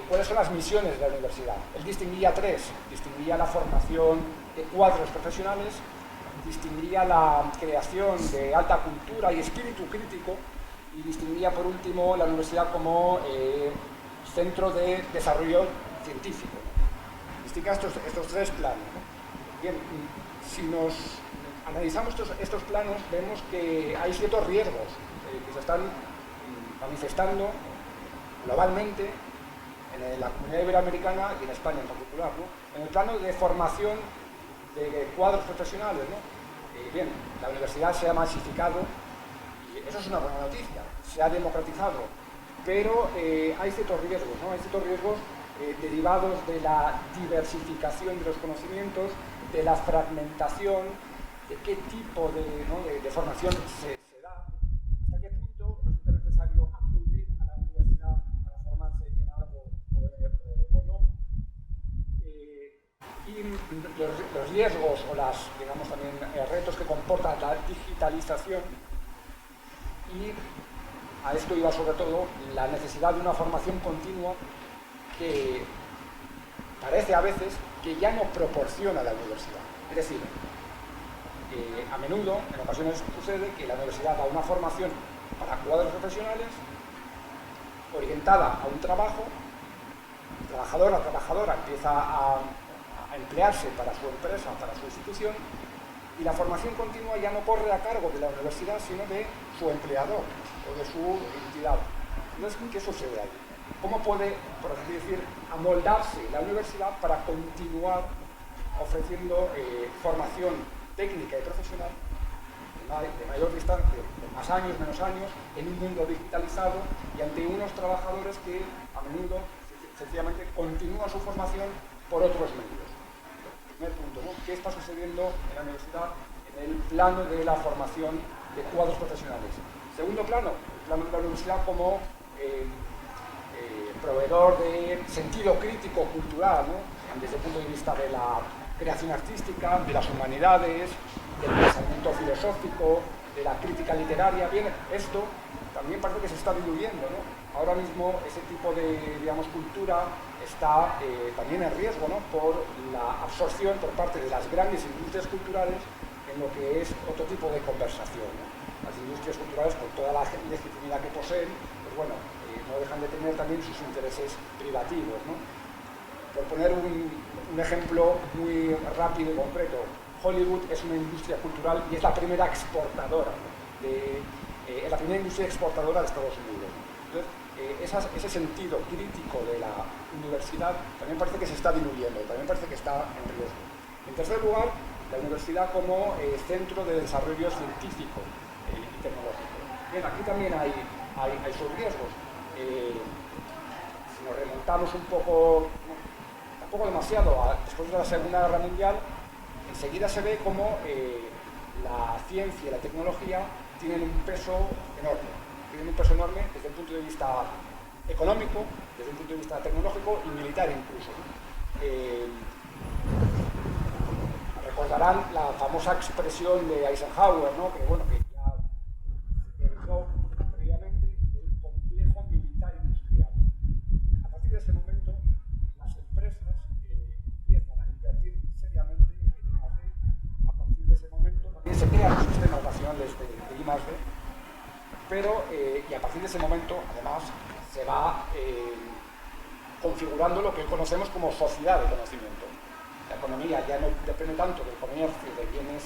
cuáles son las misiones de la universidad. Él distinguía tres: distinguía la formación de cuadros profesionales, distinguía la creación de alta cultura y espíritu crítico, y distinguía por último la universidad como centro de desarrollo científico. Distingue estos tres planos, ¿no? Bien, si nos analizamos estos planos, vemos que hay ciertos riesgos que se están manifestando globalmente en la comunidad iberoamericana y en España en particular, ¿no? En el plano de formación de cuadros profesionales, ¿no? Bien, la universidad se ha masificado y eso es una buena noticia, se ha democratizado, pero hay ciertos riesgos, ¿no? Hay ciertos riesgos derivados de la diversificación de los conocimientos, de la fragmentación, de qué tipo de formación se da, hasta qué punto resulta necesario acudir a la universidad para formarse en algo o no. Y los riesgos o digamos también retos que comporta la digitalización, y a esto iba sobre todo la necesidad de una formación continua que parece a veces que ya no proporciona la universidad. Es decir, a menudo, en ocasiones sucede que la universidad da una formación para cuadros profesionales orientada a un trabajo, el trabajador, la trabajadora empieza a emplearse para su empresa, para su institución, y la formación continua ya no corre a cargo de la universidad, sino de su empleador o de su entidad. Entonces, ¿qué sucede ahí? ¿Cómo puede, por así decir, amoldarse la universidad para continuar ofreciendo formación técnica y profesional de mayor distancia, de más años, menos años, en un mundo digitalizado y ante unos trabajadores que a menudo sencillamente continúan su formación por otros medios? Primer punto, ¿no? ¿Qué está sucediendo en la universidad en el plano de la formación de cuadros profesionales? Segundo plano, el plano de la universidad como proveedor de sentido crítico cultural, ¿no? Desde el punto de vista de la creación artística, de las humanidades, del pensamiento filosófico, de la crítica literaria. Bien, esto también parece que se está diluyendo, ¿no? Ahora mismo ese tipo de, digamos, cultura está también en riesgo, ¿no?, por la absorción por parte de las grandes industrias culturales en lo que es otro tipo de conversación, ¿no? Las industrias culturales, con toda la legitimidad que poseen, pues bueno, no dejan de tener también sus intereses privativos, ¿no? Por poner un ejemplo muy rápido y concreto, Hollywood es una industria cultural y es la primera exportadora, la primera industria exportadora de Estados Unidos. Entonces, ese sentido crítico de la universidad también parece que se está diluyendo, también parece que está en riesgo. En tercer lugar, la universidad como centro de desarrollo científico y tecnológico. Bien, aquí también hay sus riesgos. Si nos remontamos un poco, tampoco demasiado, después de la Segunda Guerra Mundial, enseguida se ve como la ciencia y la tecnología tienen un peso enorme. Tienen un peso enorme desde el punto de vista económico, desde el punto de vista tecnológico y militar incluso. Recordarán la famosa expresión de Eisenhower, ¿no?, que bueno, que ya se realizó previamente, del complejo militar industrial. A partir de ese momento, las empresas empiezan a invertir seriamente en I+D. A partir de ese momento también se crean los sistemas nacionales de I+D, pero y a partir de ese momento, además, se va configurando lo que conocemos como sociedad de conocimiento. La economía ya no depende tanto del comercio de bienes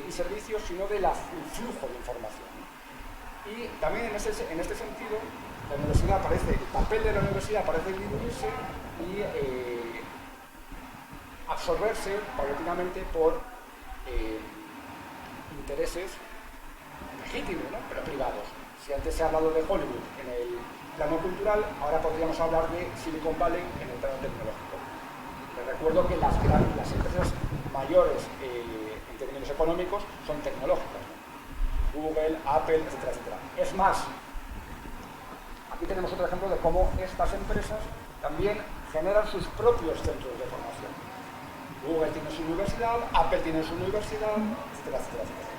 y servicios, sino del flujo de información. Y también en este sentido, la universidad el papel de la universidad parece diluirse y absorberse paulatinamente por intereses legítimos, ¿no? Pero privados. Si antes se ha hablado de Hollywood en el plano cultural, ahora podríamos hablar de Silicon Valley en el plano tecnológico. Les recuerdo que las empresas mayores en términos económicos son tecnológicas, ¿no? Google, Apple, etcétera, etcétera. Es más, aquí tenemos otro ejemplo de cómo estas empresas también generan sus propios centros de formación. Google tiene su universidad, Apple tiene su universidad, etcétera, etcétera, etcétera.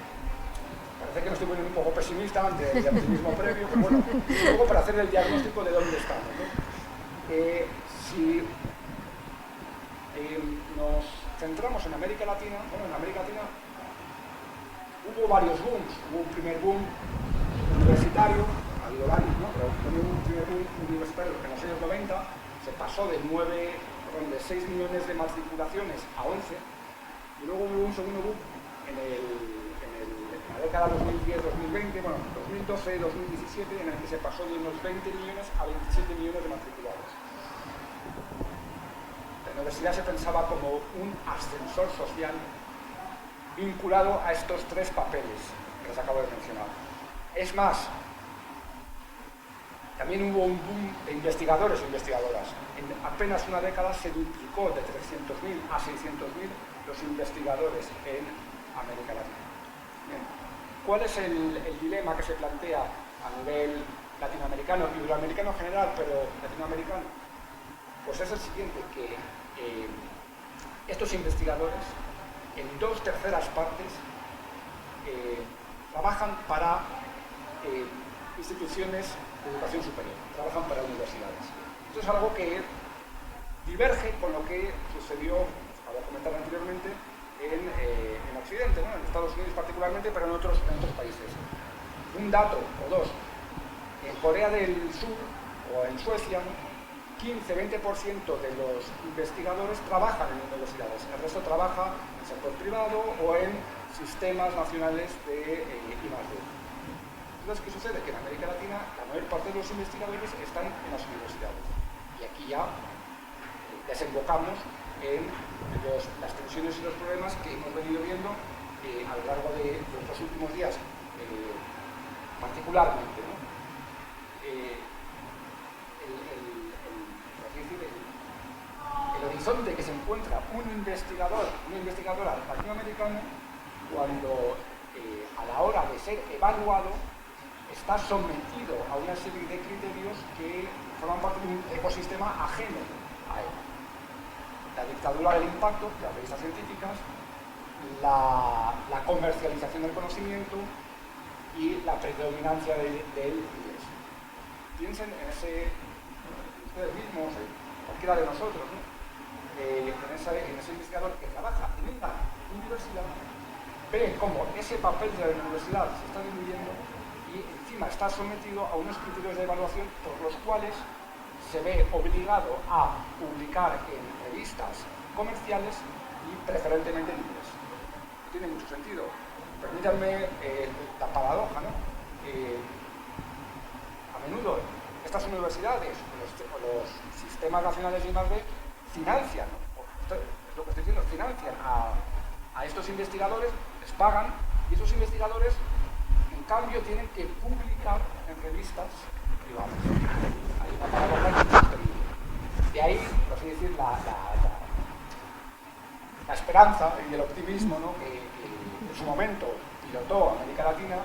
Parece que me estoy poniendo un poco pesimista de optimismo previo, pero bueno, un poco para hacer el diagnóstico de dónde estamos, ¿no? Si nos centramos en América Latina, bueno, en América Latina hubo varios booms. Hubo un primer boom universitario, ha habido varios, ¿no? Pero hubo un primer boom universitario en los años 90, se pasó de 6 millones de matriculaciones a 11, y luego hubo un segundo boom en la década 2010-2020, bueno, 2012-2017, en el que se pasó de unos 20 millones a 27 millones de matriculados. La universidad se pensaba como un ascensor social vinculado a estos tres papeles que les acabo de mencionar. Es más, también hubo un boom de investigadores e investigadoras. En apenas una década se duplicó de 300.000 a 600.000 los investigadores en América Latina. Bien. ¿Cuál es el dilema que se plantea a nivel latinoamericano, iberoamericano en general, pero latinoamericano? Pues es el siguiente, que estos investigadores, en 2/3 partes, trabajan para instituciones de educación superior, trabajan para universidades. Esto es algo que diverge con lo que sucedió, acabo de comentar anteriormente, en Occidente, ¿no? En Estados Unidos particularmente, pero en otros países. Un dato o dos: en Corea del Sur o en Suecia, 15-20% de los investigadores trabajan en universidades, el resto trabaja en el sector privado o en sistemas nacionales de I+D. Entonces, ¿qué sucede? Que en América Latina la mayor parte de los investigadores están en las universidades. Y aquí ya desembocamos en las tensiones y los problemas que hemos venido viendo a lo largo de estos últimos días, particularmente, ¿no? El horizonte que se encuentra un investigador, una investigadora latinoamericana, cuando a la hora de ser evaluado está sometido a una serie de criterios que forman parte de un ecosistema ajeno a él. La dictadura del impacto de las revistas científicas, la comercialización del conocimiento y la predominancia del inglés. Piensen en ustedes mismos, cualquiera de nosotros, ¿no? En ese investigador que trabaja en una universidad, ve cómo ese papel de la universidad se está diluyendo y encima está sometido a unos criterios de evaluación por los cuales se ve obligado a publicar en revistas comerciales y preferentemente en inglés. Tiene mucho sentido. Permítanme la paradoja, ¿no? A menudo estas universidades o los sistemas nacionales de I+D financian, esto es lo que estoy diciendo, financian a estos investigadores, les pagan, y esos investigadores en cambio tienen que publicar en revistas privadas. Hay una paradoja insostenible. De ahí, por así decir, la esperanza y el optimismo, ¿no? que en su momento pilotó América Latina,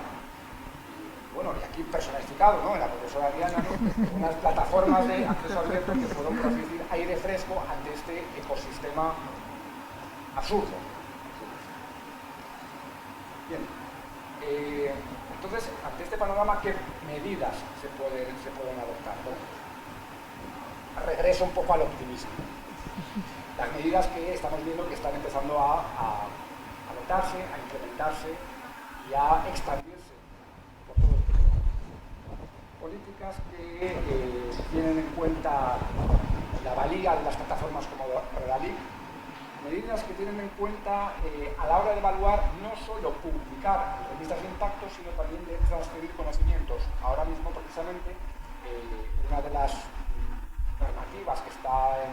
y bueno, y aquí personificado, ¿no? En la profesora Diana, ¿no? Unas plataformas de acceso abierto que fueron, por así decir, aire fresco ante este ecosistema absurdo. Bien, entonces, ante este panorama, ¿qué medidas se pueden adoptar? Bueno, regreso un poco al optimismo. Las medidas que estamos viendo que están empezando a adoptarse, a implementarse y a expandirse por todo el mundo. Políticas que tienen en cuenta la valía de las plataformas como Redalic, medidas que tienen en cuenta a la hora de evaluar no solo publicar en revistas de impacto, sino también de transferir conocimientos. Ahora mismo, precisamente, una de las normativas que está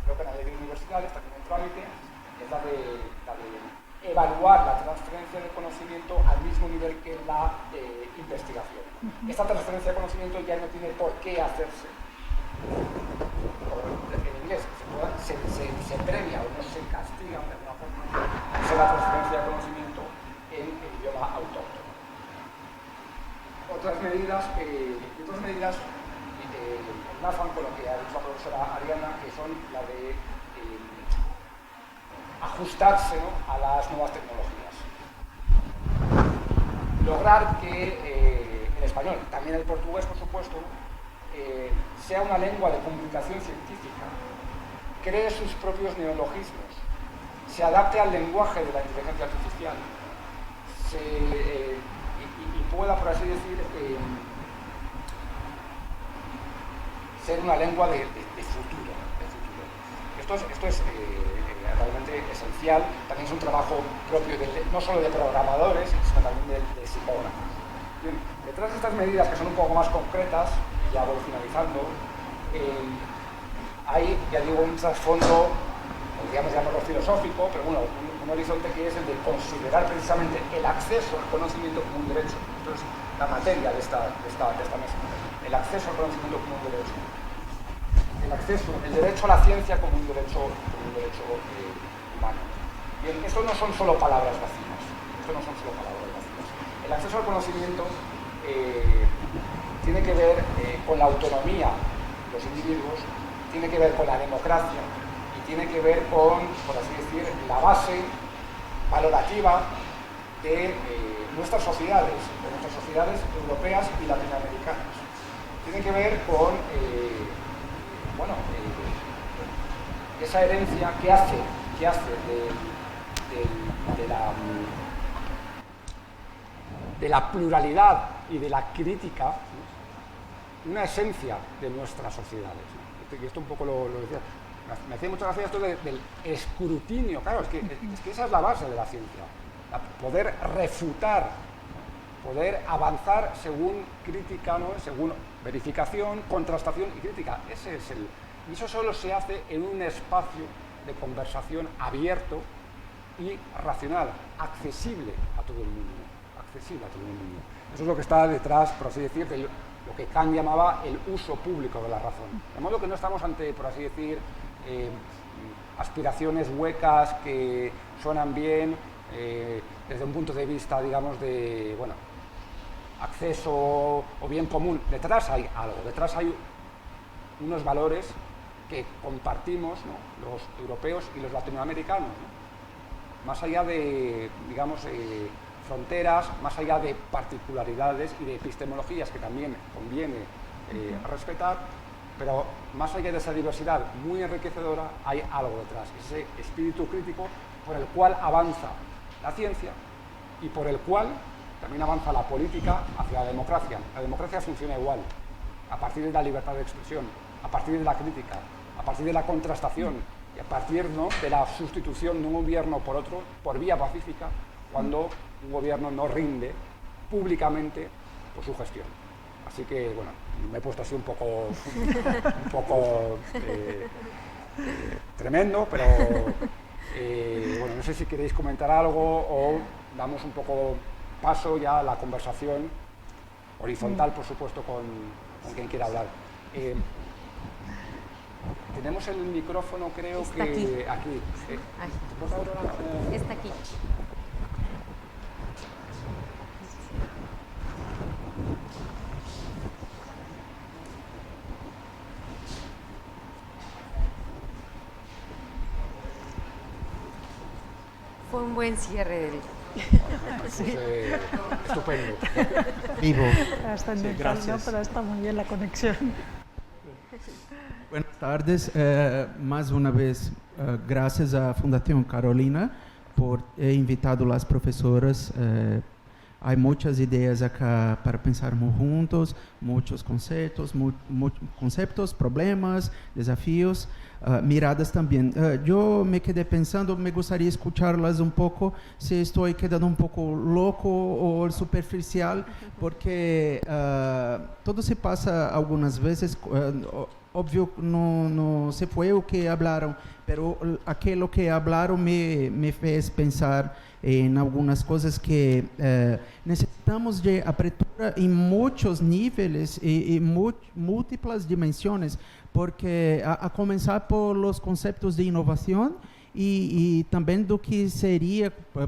creo que en la ley de universidades, también en trámite, es la de evaluar la transferencia de conocimiento al mismo nivel que la investigación. Esta transferencia de conocimiento ya no tiene por qué hacerse en inglés, se premia o no se castiga de alguna forma hacer la transferencia de conocimiento en el idioma autóctono. Otras medidas enlazan con lo que ha dicho la profesora Ariana, que son la de ajustarse, ¿no?, a las nuevas tecnologías. Lograr que el español, también el portugués por supuesto, sea una lengua de comunicación científica, cree sus propios neologismos, se adapte al lenguaje de la inteligencia artificial y pueda, por así decir, ser una lengua de futuro. Esto es realmente esencial. También es un trabajo propio no solo de programadores, sino también de psicógrafos. Bien, detrás de estas medidas, que son un poco más concretas, y ya voy finalizando, hay, ya digo, un trasfondo, podríamos llamarlo filosófico, pero bueno, un horizonte que es el de considerar precisamente el acceso al conocimiento como un derecho. Entonces, la materia de esta mesa, el acceso al conocimiento como un derecho. El derecho a la ciencia como un derecho humano. Bien, esto no son solo palabras vacías. El acceso al conocimiento tiene que ver con la autonomía de los individuos, tiene que ver con la democracia y tiene que ver con, por así decir, la base valorativa de nuestras sociedades europeas y latinoamericanas. Tiene que ver con esa herencia que hace de la pluralidad y de la crítica una esencia de nuestras sociedades. Y esto un poco lo decía. Me hacía mucha gracia esto del escrutinio. Claro, es que esa es la base de la ciencia. Poder refutar, poder avanzar según crítica, ¿no?, según verificación, contrastación y crítica. Y eso solo se hace en un espacio de conversación abierto y racional, accesible a todo el mundo. Eso es lo que está detrás, por así decir, de lo que Kant llamaba el uso público de la razón. De modo que no estamos ante, por así decir, aspiraciones huecas que suenan bien desde un punto de vista, digamos, de acceso o bien común. Detrás hay algo, detrás hay unos valores que compartimos, ¿no?, los europeos y los latinoamericanos, ¿no?, más allá de, digamos, fronteras, más allá de particularidades y de epistemologías que también conviene respetar, pero más allá de esa diversidad muy enriquecedora hay algo detrás, ese espíritu crítico por el cual avanza la ciencia y por el cual también avanza la política hacia la democracia. La democracia funciona igual, a partir de la libertad de expresión, a partir de la crítica, a partir de la contrastación y a partir, ¿no?, de la sustitución de un gobierno por otro por vía pacífica cuando un gobierno no rinde públicamente por su gestión. Así que, me he puesto así un poco tremendo, pero no sé si queréis comentar algo o damos un poco paso ya a la conversación horizontal, por supuesto, con quien quiera hablar. Tenemos el micrófono, creo está que aquí. Está aquí. Fue un buen cierre estupendo. Vivo. Bastante gracias. Pero está muy bien la conexión. Buenas tardes. Más una vez, gracias a Fundación Carolina por invitado las profesoras. Hay muchas ideas acá para pensarmos juntos, muchos conceptos, problemas, desafíos, miradas también. Yo me quedé pensando, me gustaría escucharlas un poco, si estoy quedando un poco loco o superficial, porque todo se pasa algunas veces, obvio no se fue o que hablaron, pero aquello que hablaron me fez pensar en algunas cosas que necesitamos de apertura en muchos niveles y múltiples dimensiones, porque a comenzar por los conceptos de innovación y también do que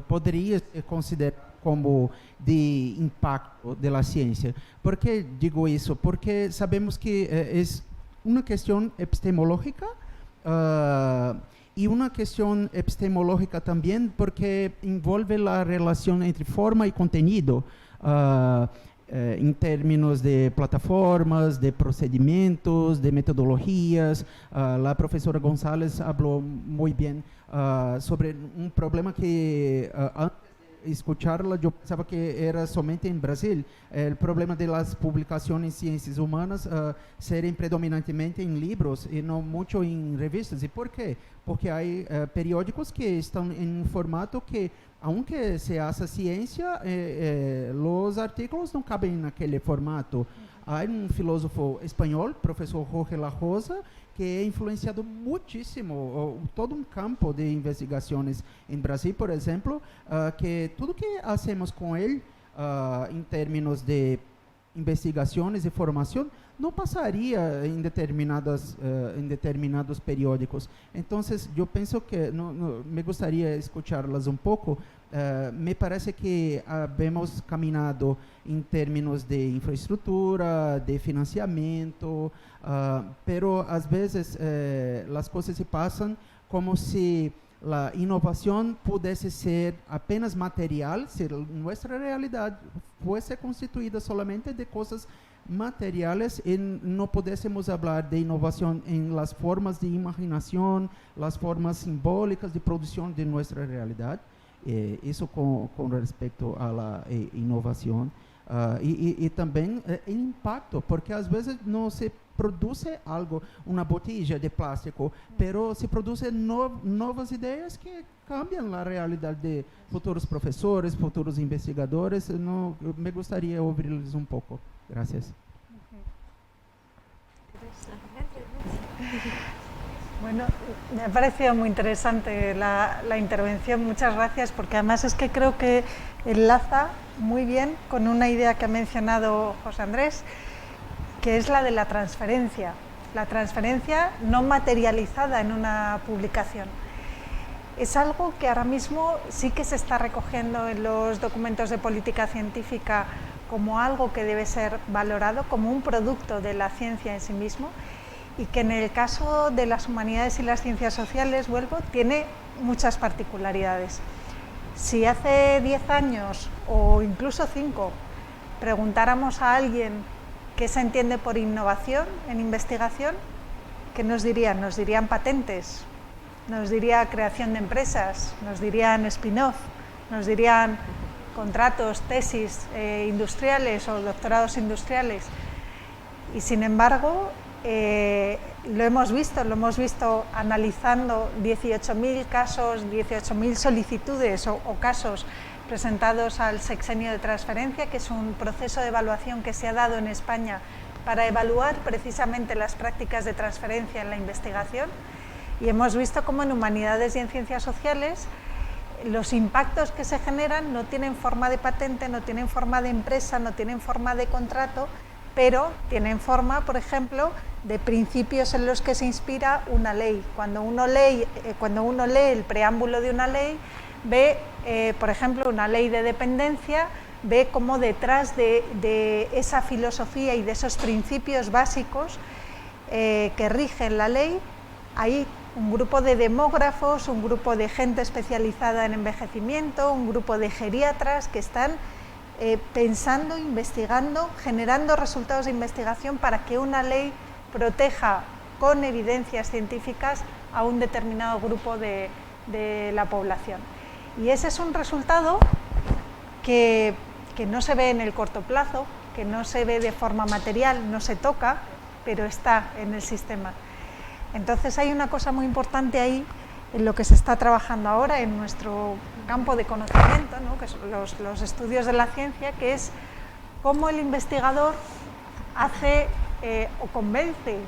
poderia ser considerado como de impacto de la ciencia. ¿Por qué digo eso? Porque sabemos que es una cuestión epistemológica y una cuestión epistemológica también porque envolve la relación entre forma y contenido en términos de plataformas, de procedimientos, de metodologías. La profesora González habló muy bien sobre un problema que antes de escucharla yo pensaba que era solamente en Brasil, el problema de las publicaciones en ciencias humanas serem predominantemente en libros y no mucho en revistas. ¿Y por qué? Porque hay periódicos que están en un formato que, aunque se hace ciencia, los artículos no caben en aquel formato. Hay un filósofo español, profesor Jorge La Rosa, que ha influenciado muchísimo todo un campo de investigaciones en Brasil, por ejemplo, que todo que hacemos con él en términos de investigaciones y formación no pasaría en determinados periódicos. Entonces, yo pienso que me gustaría escucharlas un poco. Me parece que hemos caminado en términos de infraestructura, de financiamiento, pero a veces las cosas se pasan como si la innovación pudiese ser apenas material, si nuestra realidad fuese constituida solamente de cosas materiales y no pudiésemos hablar de innovación en las formas de imaginación, las formas simbólicas de producción de nuestra realidad. Eso con respecto a la innovación. Y también el impacto, porque a veces no se produce algo, una botella de plástico, pero se producen nuevas ideas que cambian la realidad de futuros profesores, futuros investigadores. Me gustaría oírles un poco. Gracias. Bueno, me ha parecido muy interesante la intervención, muchas gracias, porque además es que creo que enlaza muy bien con una idea que ha mencionado José Andrés, que es la de la transferencia no materializada en una publicación. Es algo que ahora mismo sí que se está recogiendo en los documentos de política científica como algo que debe ser valorado, como un producto de la ciencia en sí mismo, y que en el caso de las humanidades y las ciencias sociales, vuelvo, tiene muchas particularidades. Si hace 10 años o incluso 5 preguntáramos a alguien qué se entiende por innovación en investigación, ¿qué nos dirían? Nos dirían patentes, nos diría creación de empresas, nos dirían spin-off, nos dirían contratos, tesis industriales o doctorados industriales. Y sin embargo, lo hemos visto analizando 18.000 casos, 18.000 solicitudes o casos presentados al sexenio de transferencia, que es un proceso de evaluación que se ha dado en España para evaluar precisamente las prácticas de transferencia en la investigación, y hemos visto cómo en humanidades y en ciencias sociales los impactos que se generan no tienen forma de patente, no tienen forma de empresa, no tienen forma de contrato, pero tienen forma, por ejemplo, de principios en los que se inspira una ley. Cuando uno lee el preámbulo de una ley, ve, por ejemplo, una ley de dependencia, ve cómo detrás de esa filosofía y de esos principios básicos que rigen la ley, hay un grupo de demógrafos, un grupo de gente especializada en envejecimiento, un grupo de geriatras que están pensando, investigando, generando resultados de investigación para que una ley proteja con evidencias científicas a un determinado grupo de la población. Y ese es un resultado que no se ve en el corto plazo, que no se ve de forma material, no se toca, pero está en el sistema. Entonces hay una cosa muy importante ahí en lo que se está trabajando ahora en nuestro campo de conocimiento, ¿no?, que son los estudios de la ciencia, que es cómo el investigador hace o convence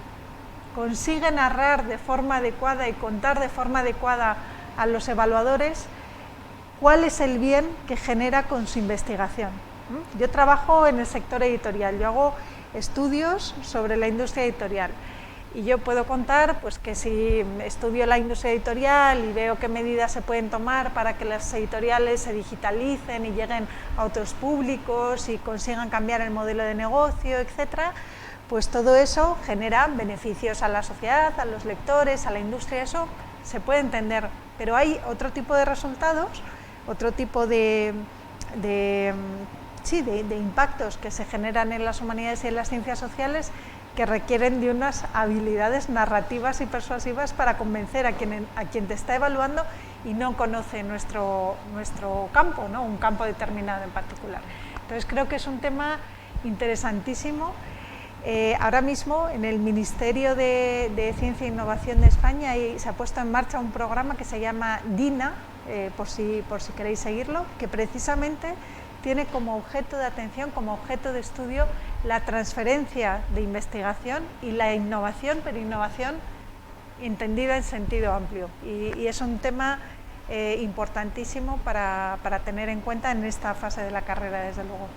consigue narrar de forma adecuada y contar de forma adecuada a los evaluadores cuál es el bien que genera con su investigación. Yo trabajo en el sector editorial, yo hago estudios sobre la industria editorial y yo puedo contar pues, que si estudio la industria editorial y veo qué medidas se pueden tomar para que las editoriales se digitalicen y lleguen a otros públicos y consigan cambiar el modelo de negocio, etcétera, pues todo eso genera beneficios a la sociedad, a los lectores, a la industria, eso se puede entender, pero hay otro tipo de resultados, otro tipo de impactos que se generan en las humanidades y en las ciencias sociales que requieren de unas habilidades narrativas y persuasivas para convencer a quien te está evaluando y no conoce nuestro campo, ¿no? Un campo determinado en particular. Entonces creo que es un tema interesantísimo. Ahora mismo en el Ministerio de Ciencia e Innovación de España se ha puesto en marcha un programa que se llama DINA, por si queréis seguirlo, que precisamente tiene como objeto de atención, como objeto de estudio, la transferencia de investigación y la innovación, pero innovación entendida en sentido amplio. Y es un tema importantísimo para tener en cuenta en esta fase de la carrera, desde luego.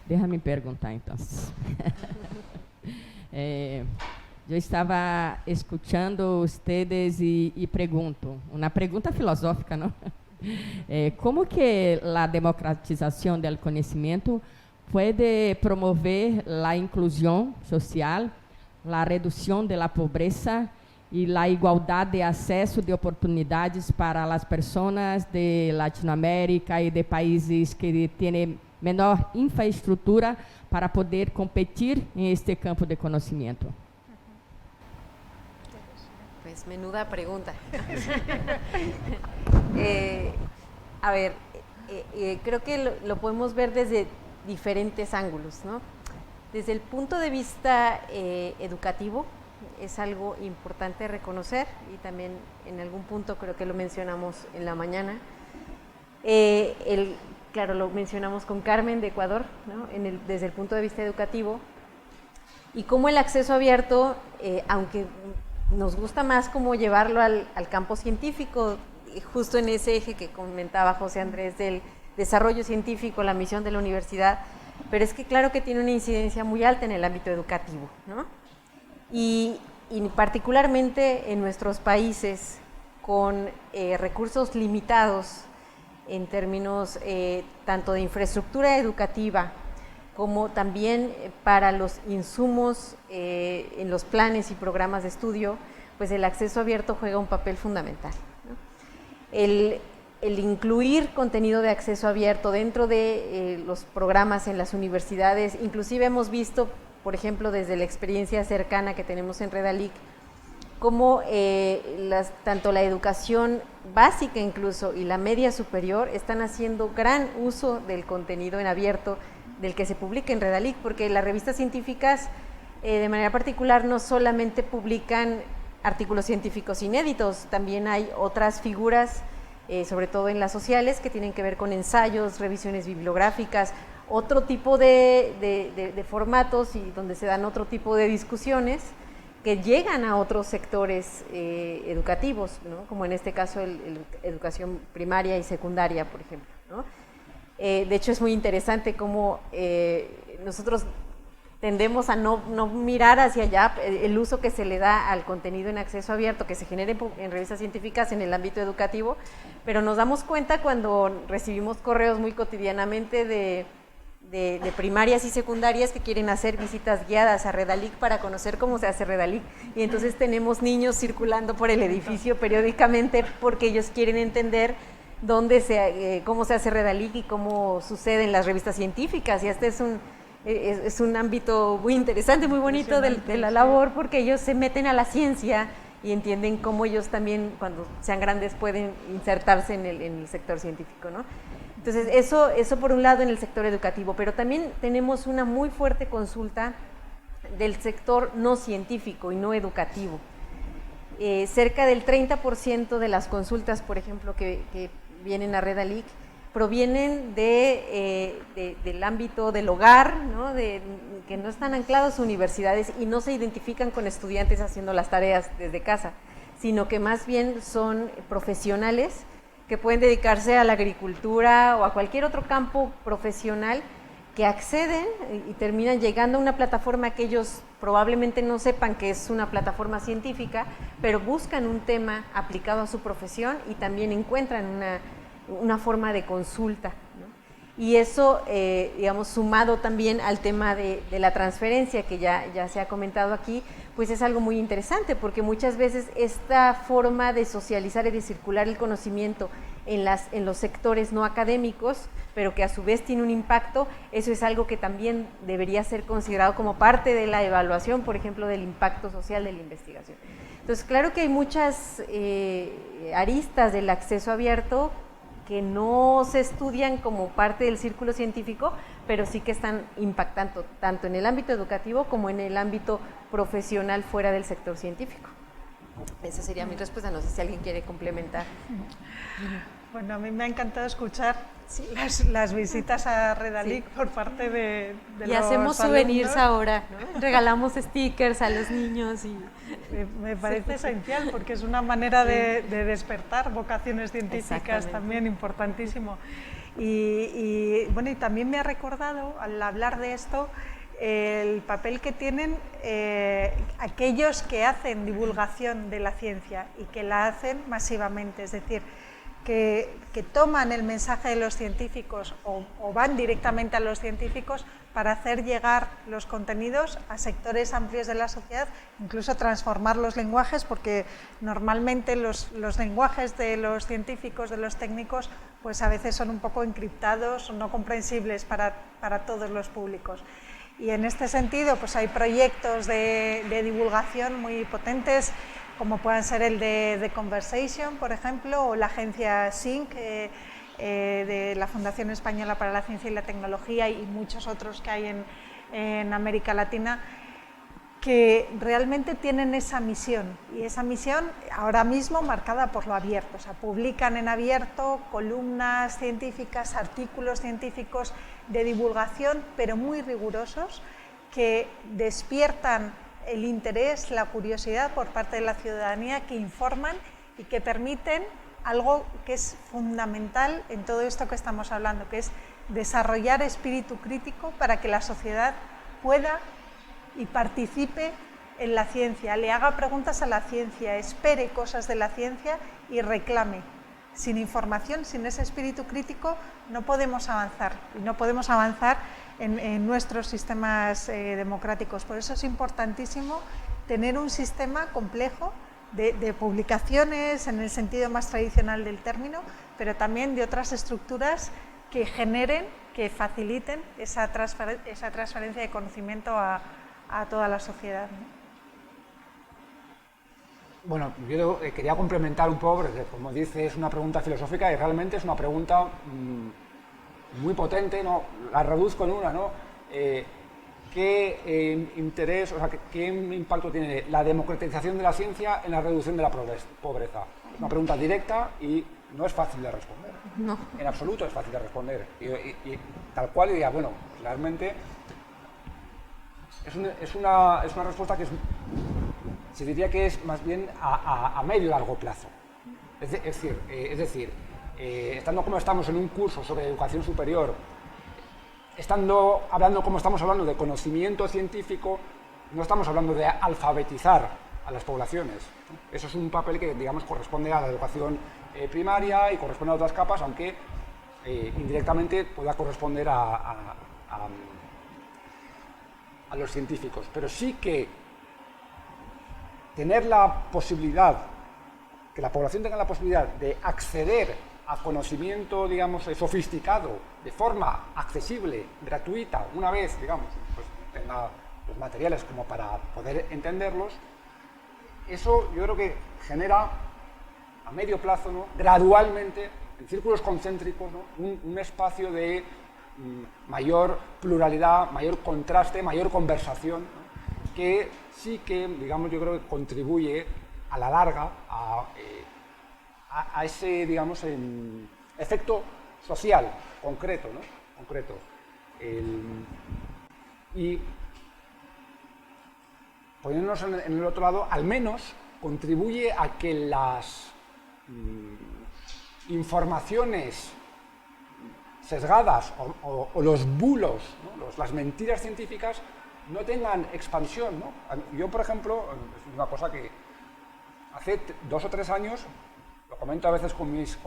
Déjame perguntar, entonces. Yo estaba escuchando ustedes y pregunto, una pregunta filosófica, ¿no? ¿Cómo que la democratización del conocimiento puede promover la inclusión social, la reducción de la pobreza y la igualdad de acceso de oportunidades para las personas de Latinoamérica y de países que tienen menor infraestructura para poder competir en este campo de conocimiento? Pues menuda pregunta. A ver, creo que lo podemos ver desde diferentes ángulos, ¿no? Desde el punto de vista educativo, es algo importante reconocer, y también en algún punto creo que lo mencionamos en la mañana. Claro, lo mencionamos con Carmen de Ecuador, ¿no? Desde el punto de vista educativo, y cómo el acceso abierto, aunque nos gusta más cómo llevarlo al campo científico, justo en ese eje que comentaba José Andrés del desarrollo científico, la misión de la universidad, pero es que claro que tiene una incidencia muy alta en el ámbito educativo, ¿no? Y particularmente en nuestros países con recursos limitados en términos tanto de infraestructura educativa como también para los insumos en los planes y programas de estudio, pues el acceso abierto juega un papel fundamental, ¿no? El incluir contenido de acceso abierto dentro de los programas en las universidades, inclusive hemos visto, por ejemplo, desde la experiencia cercana que tenemos en Redalic, cómo tanto la educación básica incluso y la media superior están haciendo gran uso del contenido en abierto del que se publica en Redalic, porque las revistas científicas de manera particular no solamente publican artículos científicos inéditos, también hay otras figuras, sobre todo en las sociales, que tienen que ver con ensayos, revisiones bibliográficas, otro tipo de formatos y donde se dan otro tipo de discusiones que llegan a otros sectores educativos, ¿no? Como en este caso educación primaria y secundaria, por ejemplo, ¿no? De hecho, es muy interesante cómo nosotros tendemos a no mirar hacia allá el uso que se le da al contenido en acceso abierto que se genera en revistas científicas en el ámbito educativo, pero nos damos cuenta cuando recibimos correos muy cotidianamente de primarias y secundarias que quieren hacer visitas guiadas a Redalic para conocer cómo se hace Redalic, y entonces tenemos niños circulando por el edificio periódicamente porque ellos quieren entender cómo se hace Redalic y cómo sucede en las revistas científicas, y este es un ámbito muy interesante, muy bonito de la labor, porque ellos se meten a la ciencia y entienden cómo ellos también, cuando sean grandes, pueden insertarse en el sector científico, ¿no? Entonces, eso por un lado en el sector educativo, pero también tenemos una muy fuerte consulta del sector no científico y no educativo. cerca del 30% de las consultas, por ejemplo, que vienen a Redalic, provienen del ámbito del hogar, ¿no? Que no están anclados a universidades y no se identifican con estudiantes haciendo las tareas desde casa, sino que más bien son profesionales que pueden dedicarse a la agricultura o a cualquier otro campo profesional, que acceden y terminan llegando a una plataforma que ellos probablemente no sepan que es una plataforma científica, pero buscan un tema aplicado a su profesión y también encuentran una forma de consulta, ¿no? Y eso, digamos, sumado también al tema de la transferencia, que ya se ha comentado aquí, pues es algo muy interesante, porque muchas veces esta forma de socializar y de circular el conocimiento en los sectores no académicos, pero que a su vez tiene un impacto, eso es algo que también debería ser considerado como parte de la evaluación, por ejemplo, del impacto social de la investigación. Entonces, claro que hay muchas aristas del acceso abierto que no se estudian como parte del círculo científico, pero sí que están impactando tanto en el ámbito educativo como en el ámbito profesional fuera del sector científico. Esa sería mi respuesta, no sé si alguien quiere complementar. Bueno, a mí me ha encantado escuchar las visitas a Redalic por parte de y hacemos souvenirs ahora, ¿no? Regalamos stickers a los niños y me parece esencial, porque es una manera de despertar vocaciones científicas también importantísimo. Y bueno, y también me ha recordado, al hablar de esto, el papel que tienen aquellos que hacen divulgación de la ciencia y que la hacen masivamente, es decir, que toman el mensaje de los científicos o van directamente a los científicos para hacer llegar los contenidos a sectores amplios de la sociedad, incluso transformar los lenguajes, porque normalmente los lenguajes de los científicos, de los técnicos, pues a veces son un poco encriptados o no comprensibles para todos los públicos. Y en este sentido, pues hay proyectos de divulgación muy potentes, como puedan ser el de The Conversation, por ejemplo, o la agencia SYNC de la Fundación Española para la Ciencia y la Tecnología, y muchos otros que hay en América Latina, que realmente tienen esa misión, y esa misión ahora mismo marcada por lo abierto, o sea, publican en abierto columnas científicas, artículos científicos de divulgación, pero muy rigurosos, que despiertan el interés, la curiosidad por parte de la ciudadanía, que informan y que permiten algo que es fundamental en todo esto que estamos hablando, que es desarrollar espíritu crítico para que la sociedad pueda y participe en la ciencia, le haga preguntas a la ciencia, espere cosas de la ciencia y reclame. Sin información, sin ese espíritu crítico, no podemos avanzar, y no podemos avanzar en nuestros sistemas democráticos. Por eso es importantísimo tener un sistema complejo de publicaciones en el sentido más tradicional del término, pero también de otras estructuras que generen, que faciliten esa transferencia de conocimiento a toda la sociedad, ¿no? Bueno, yo quería complementar un poco, porque como dice, es una pregunta filosófica y realmente es una pregunta muy potente, ¿no? La reduzco en una, ¿no? ¿Qué interés, o sea, qué impacto tiene la democratización de la ciencia en la reducción de la pobreza? Es una pregunta directa y no es fácil de responder. No. En absoluto es fácil de responder. Y tal cual diría, bueno, realmente es una respuesta que se diría que es más bien a medio y largo plazo. Es decir, estando como estamos en un curso sobre educación superior, hablando como estamos hablando de conocimiento científico, no estamos hablando de alfabetizar a las poblaciones. Eso es un papel que, digamos, corresponde a la educación primaria y corresponde a otras capas, aunque indirectamente pueda corresponder a los científicos. Pero sí que tener la posibilidad, que la población tenga la posibilidad de acceder a conocimiento, digamos, sofisticado, de forma accesible, gratuita, una vez, digamos, pues tenga los materiales como para poder entenderlos, eso yo creo que genera a medio plazo, ¿no?, gradualmente, en círculos concéntricos, ¿no?, un espacio de mayor pluralidad, mayor contraste, mayor conversación, ¿no?, que sí que, digamos, yo creo que contribuye a la larga a ese, digamos, efecto social concreto, ¿no? Concreto. Y poniéndonos en el otro lado, al menos contribuye a que las informaciones sesgadas o los bulos, ¿no? Las mentiras científicas no tengan expansión, ¿no? Yo, por ejemplo, es una cosa que hace 2 o 3 años, lo comento a veces con mis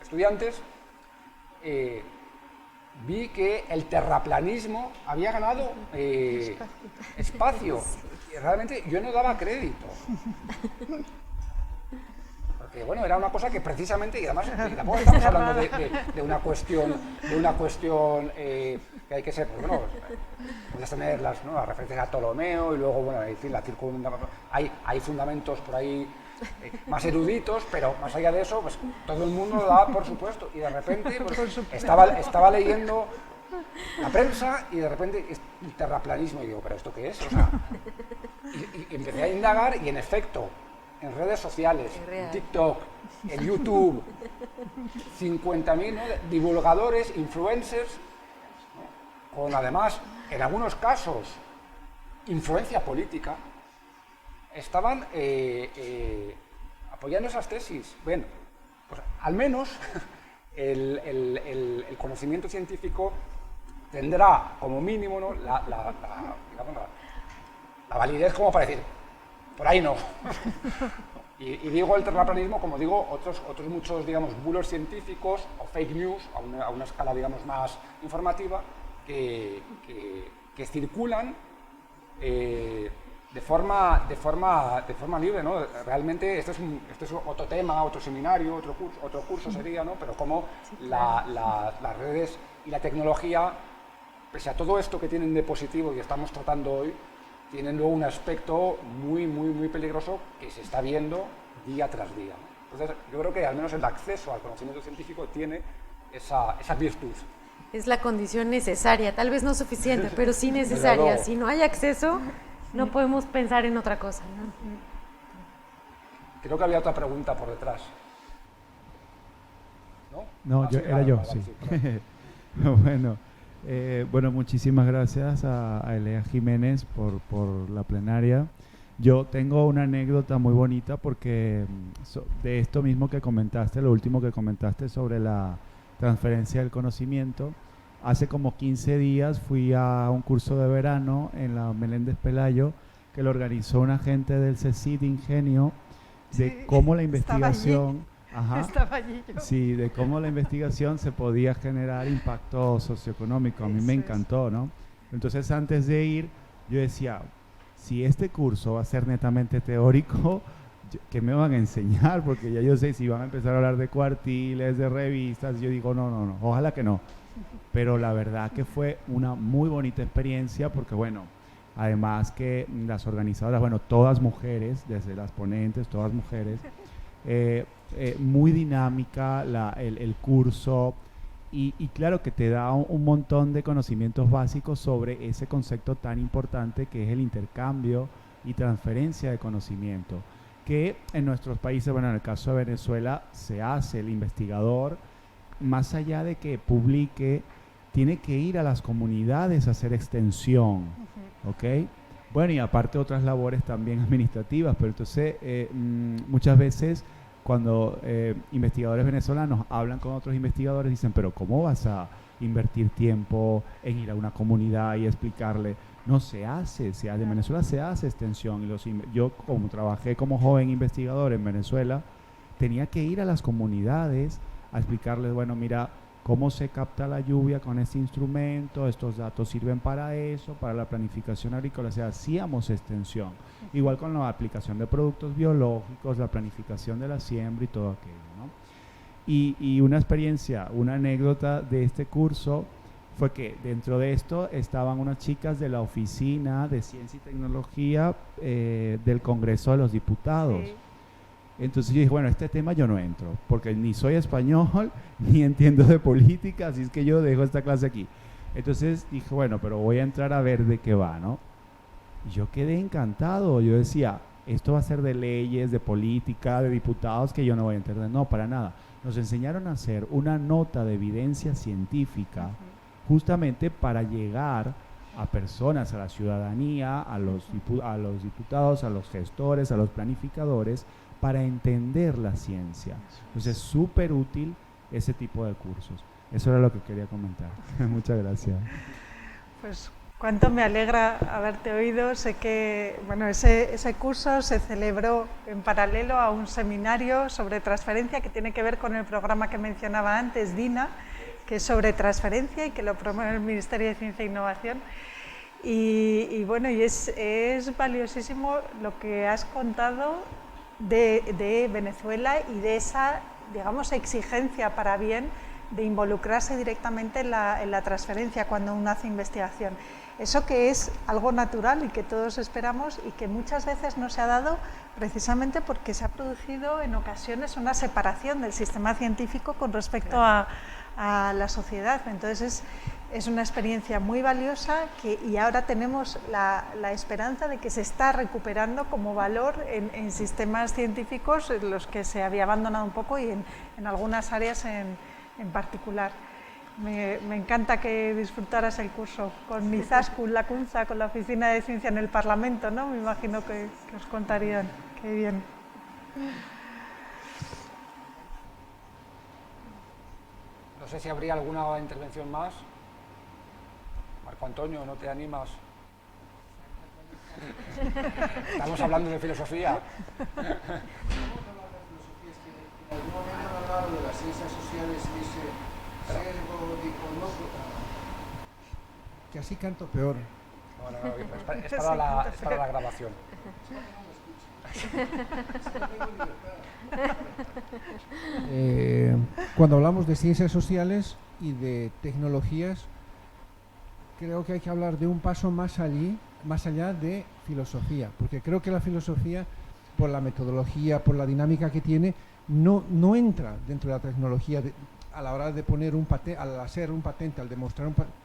estudiantes, vi que el terraplanismo había ganado espacio. Y realmente yo no daba crédito. Porque, bueno, era una cosa que precisamente, y además tampoco estamos hablando de una cuestión que hay que ser, pues bueno, puedes tener las referencias a Ptolomeo y luego, bueno, en fin, hay fundamentos por ahí más eruditos, pero más allá de eso, pues todo el mundo lo da por supuesto, y de repente pues, estaba leyendo la prensa y de repente el terraplanismo, y digo, ¿pero esto qué es? O sea, y empecé a indagar y en efecto, en redes sociales, en TikTok, en YouTube, 50.000, ¿no?, divulgadores, influencers, ¿no?, con además, en algunos casos, influencia política, estaban apoyando esas tesis. Bueno, pues al menos el conocimiento científico tendrá como mínimo, ¿no?, la validez como para decir, por ahí no. y digo el terraplanismo, como digo, otros muchos, digamos, bulos científicos o fake news a una escala, digamos, más informativa que circulan de forma libre, ¿no? Realmente este es otro tema, otro seminario, otro curso sería, ¿no? Pero como las redes y la tecnología, pese a todo esto que tienen de positivo y estamos tratando hoy, tienen luego un aspecto muy, muy, muy peligroso que se está viendo día tras día, ¿no? Entonces, yo creo que al menos el acceso al conocimiento científico tiene esa virtud. Es la condición necesaria, tal vez no suficiente, pero sí necesaria. Si no hay acceso, no podemos pensar en otra cosa, ¿no? Creo que había otra pregunta por detrás. No, era yo, sí. Bueno, muchísimas gracias a Elea Jiménez por la plenaria. Yo tengo una anécdota muy bonita porque de esto mismo que comentaste, lo último que comentaste sobre la transferencia del conocimiento, hace como 15 días fui a un curso de verano en la Meléndez Pelayo que lo organizó una gente del CECID Ingenio de cómo la investigación... Estaba allí yo. Sí, de cómo la investigación se podía generar impacto socioeconómico. A mí me encantó, ¿no? Entonces, antes de ir, yo decía, si este curso va a ser netamente teórico, ¿qué me van a enseñar? Porque ya yo sé, si van a empezar a hablar de cuartiles, de revistas, yo digo, no, ojalá que no. Pero la verdad que fue una muy bonita experiencia porque, bueno, además que las organizadoras, bueno, todas mujeres, desde las ponentes, todas mujeres, muy dinámica el curso y claro que te da un montón de conocimientos básicos sobre ese concepto tan importante que es el intercambio y transferencia de conocimiento, que en nuestros países, bueno, en el caso de Venezuela, se hace el investigador, más allá de que publique, tiene que ir a las comunidades a hacer extensión, ¿ok? Bueno, y aparte otras labores también administrativas, pero entonces muchas veces cuando investigadores venezolanos hablan con otros investigadores dicen, pero ¿cómo vas a invertir tiempo en ir a una comunidad y explicarle? No se hace, en Venezuela se hace extensión. Yo como trabajé como joven investigador en Venezuela, tenía que ir a las comunidades a explicarles, bueno, mira, cómo se capta la lluvia con este instrumento, estos datos sirven para eso, para la planificación agrícola, o sea, hacíamos extensión. Igual con la aplicación de productos biológicos, la planificación de la siembra y todo aquello, ¿no? Y una experiencia, una anécdota de este curso fue que dentro de esto estaban unas chicas de la Oficina de Ciencia y Tecnología del Congreso de los Diputados. Sí. Entonces yo dije, bueno, este tema yo no entro, porque ni soy español, ni entiendo de política, así es que yo dejo esta clase aquí. Entonces dije, bueno, pero voy a entrar a ver de qué va, ¿no? Y yo quedé encantado, yo decía, esto va a ser de leyes, de política, de diputados que yo no voy a entender. No, para nada. Nos enseñaron a hacer una nota de evidencia científica justamente para llegar a personas, a la ciudadanía, a los diputados, a los gestores, a los planificadores, para entender la ciencia. Entonces es súper útil ese tipo de cursos. Eso era lo que quería comentar. Muchas gracias. Pues cuánto me alegra haberte oído. Sé que bueno, ese curso se celebró en paralelo a un seminario sobre transferencia que tiene que ver con el programa que mencionaba antes, DINA, que es sobre transferencia y que lo promueve el Ministerio de Ciencia e Innovación. Y bueno, y es valiosísimo lo que has contado de Venezuela y de esa, digamos, exigencia para bien de involucrarse directamente en la transferencia cuando uno hace investigación. Eso que es algo natural y que todos esperamos y que muchas veces no se ha dado precisamente porque se ha producido en ocasiones una separación del sistema científico con respecto a la sociedad. Entonces es una experiencia muy valiosa y ahora tenemos la esperanza de que se está recuperando como valor en sistemas científicos en los que se había abandonado un poco y en algunas áreas en particular. Me encanta que disfrutaras el curso con Izaskun Lakuntza, con la Oficina de Ciencia en el Parlamento, ¿no? Me imagino que os contarían. Qué bien. No sé si habría alguna intervención más. Marco Antonio, ¿no te animas? Estamos hablando de filosofía. En algún momento han hablado de las ciencias sociales y ese sesgo de iconóclata, que así canto peor. No, es para la grabación. Cuando hablamos de ciencias sociales y de tecnologías, creo que hay que hablar de un paso más allá de filosofía, porque creo que la filosofía, por la metodología, por la dinámica que tiene, no entra dentro de la tecnología a la hora de poner al hacer un patente, al demostrar un patente.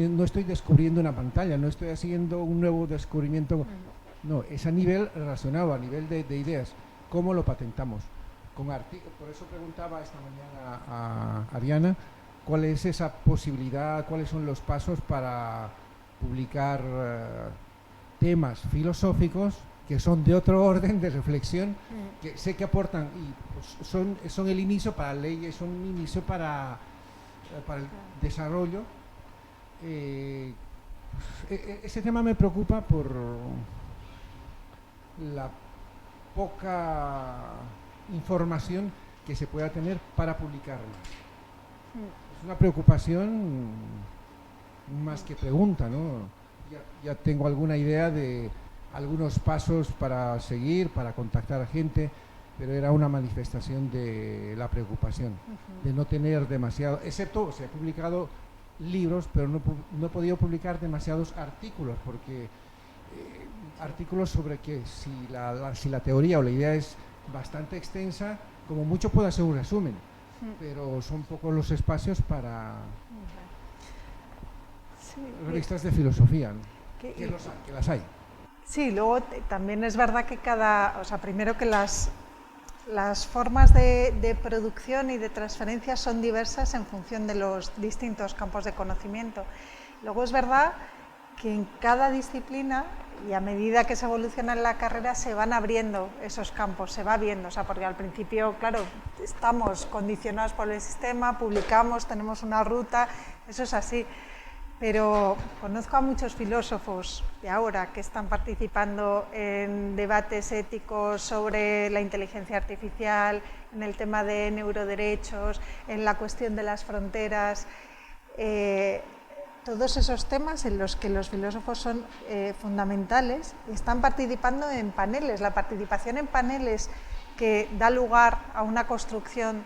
No estoy descubriendo una pantalla, no estoy haciendo un nuevo descubrimiento. No, es a nivel relacionado, a nivel de ideas. ¿Cómo lo patentamos? Por eso preguntaba esta mañana a Ariana, ¿cuál es esa posibilidad, cuáles son los pasos para publicar temas filosóficos que son de otro orden de reflexión, que sé que aportan y pues, son el inicio para leyes, son un inicio para el desarrollo. Ese tema me preocupa por la poca información que se pueda tener para publicarlo. Es una preocupación más que pregunta, ¿no? Ya tengo alguna idea de algunos pasos para seguir, para contactar a gente, pero era una manifestación de la preocupación, de no tener demasiado, excepto se han publicado libros, pero no he podido publicar demasiados artículos, porque artículos sobre que si la teoría o la idea es bastante extensa, como mucho puedo hacer un resumen, pero son pocos los espacios para revistas de filosofía, ¿no? que las hay. Sí, luego también es verdad que primero que las formas de producción y de transferencia son diversas en función de los distintos campos de conocimiento. Luego es verdad que en cada disciplina y a medida que se evoluciona en la carrera se van abriendo esos campos, se va viendo, porque al principio, claro, estamos condicionados por el sistema, publicamos, tenemos una ruta, eso es así. Pero conozco a muchos filósofos de ahora que están participando en debates éticos sobre la inteligencia artificial, en el tema de neuroderechos, en la cuestión de las fronteras, todos esos temas en los que los filósofos son fundamentales, están participando en paneles. La participación en paneles que da lugar a una construcción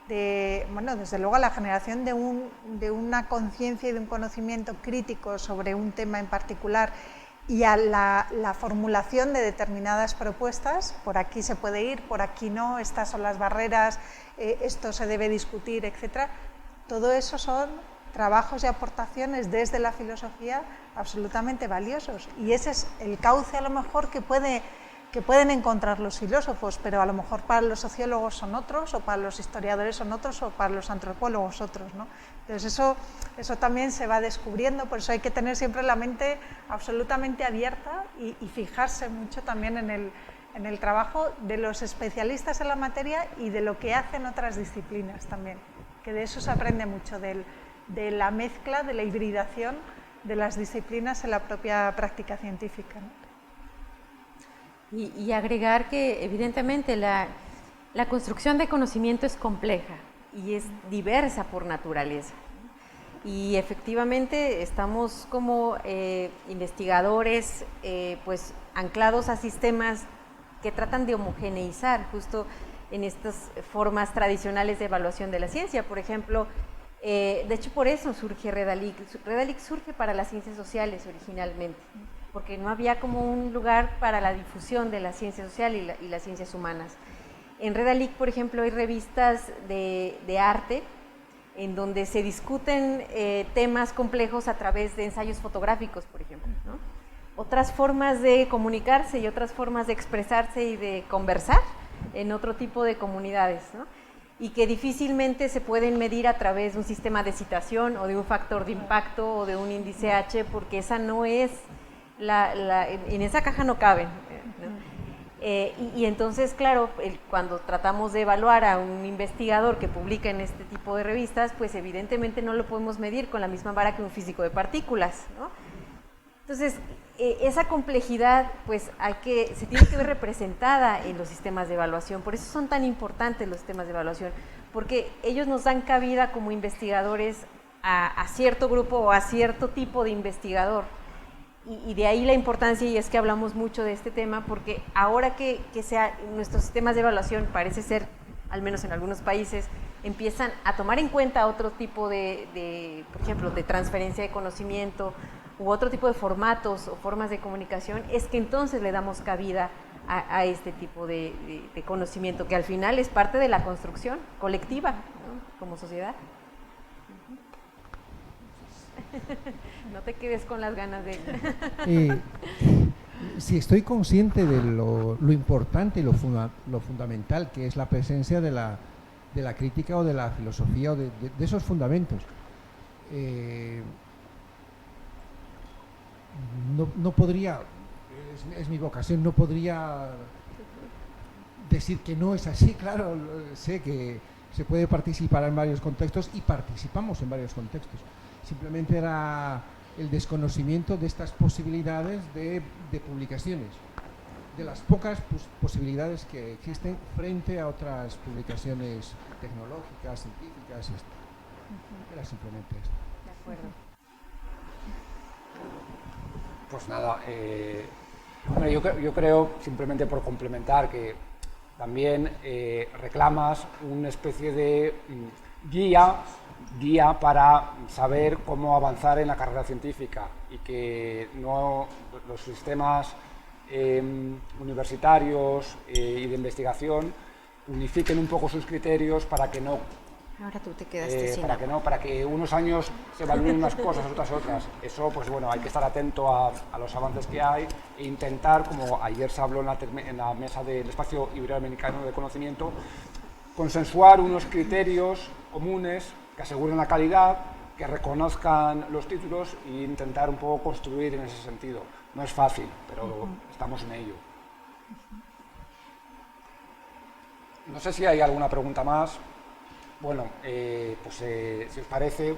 desde luego a la generación de una conciencia y de un conocimiento crítico sobre un tema en particular y a la formulación de determinadas propuestas, por aquí se puede ir, por aquí no, estas son las barreras, esto se debe discutir, etc. Todo eso son trabajos y aportaciones desde la filosofía absolutamente valiosos, y ese es el cauce a lo mejor que pueden encontrar los filósofos, pero a lo mejor para los sociólogos son otros, o para los historiadores son otros, o para los antropólogos otros, ¿no? Entonces eso también se va descubriendo, por eso hay que tener siempre la mente absolutamente abierta y fijarse mucho también en el trabajo de los especialistas en la materia y de lo que hacen otras disciplinas también, que de eso se aprende mucho, de la mezcla, de la hibridación de las disciplinas en la propia práctica científica, ¿no? Y agregar que evidentemente la construcción de conocimiento es compleja y es diversa por naturaleza. Y efectivamente estamos como investigadores pues anclados a sistemas que tratan de homogeneizar justo en estas formas tradicionales de evaluación de la ciencia. Por ejemplo, de hecho por eso surge Redalic. Redalic surge para las ciencias sociales originalmente, porque no había como un lugar para la difusión de la ciencia social y las ciencias humanas. En Redalic, por ejemplo, hay revistas de arte en donde se discuten temas complejos a través de ensayos fotográficos, por ejemplo, ¿no? Otras formas de comunicarse y otras formas de expresarse y de conversar en otro tipo de comunidades, ¿no? Y que difícilmente se pueden medir a través de un sistema de citación o de un factor de impacto o de un índice H, porque esa no es, en esa caja no caben, ¿no? Y entonces, claro, cuando tratamos de evaluar a un investigador que publica en este tipo de revistas, pues evidentemente no lo podemos medir con la misma vara que un físico de partículas, ¿no? Entonces, esa complejidad pues se tiene que ver representada en los sistemas de evaluación. Por eso son tan importantes los sistemas de evaluación, porque ellos nos dan cabida como investigadores a cierto grupo o a cierto tipo de investigador. Y de ahí la importancia, y es que hablamos mucho de este tema, porque ahora que nuestros sistemas de evaluación parece ser, al menos en algunos países, empiezan a tomar en cuenta otro tipo por ejemplo, de transferencia de conocimiento, u otro tipo de formatos o formas de comunicación, es que entonces le damos cabida a este tipo de conocimiento, que al final es parte de la construcción colectiva, ¿no? Como sociedad. No te quedes con las ganas de... Sí, estoy consciente de lo importante y lo fundamental que es la presencia de la crítica o de la filosofía o de esos fundamentos. No podría, es mi vocación, no podría decir que no es así. Claro, sé que se puede participar en varios contextos y participamos en varios contextos. Simplemente era el desconocimiento de estas posibilidades de publicaciones, de las pocas posibilidades que existen frente a otras publicaciones tecnológicas, científicas. Era simplemente esto. De acuerdo. Pues nada, bueno, yo creo, simplemente por complementar, que también reclamas una especie de guía para saber cómo avanzar en la carrera científica, y que no los sistemas universitarios y de investigación unifiquen un poco sus criterios para que no... Ahora tú te quedaste sin agua. Para que unos años se evalúen unas cosas, otras. Eso, pues bueno, hay que estar atento a los avances que hay e intentar, como ayer se habló en la mesa del Espacio Iberoamericano de Conocimiento, consensuar unos criterios comunes que aseguren la calidad, que reconozcan los títulos e intentar un poco construir en ese sentido. No es fácil, pero estamos en ello. No sé si hay alguna pregunta más. Bueno, pues si os parece,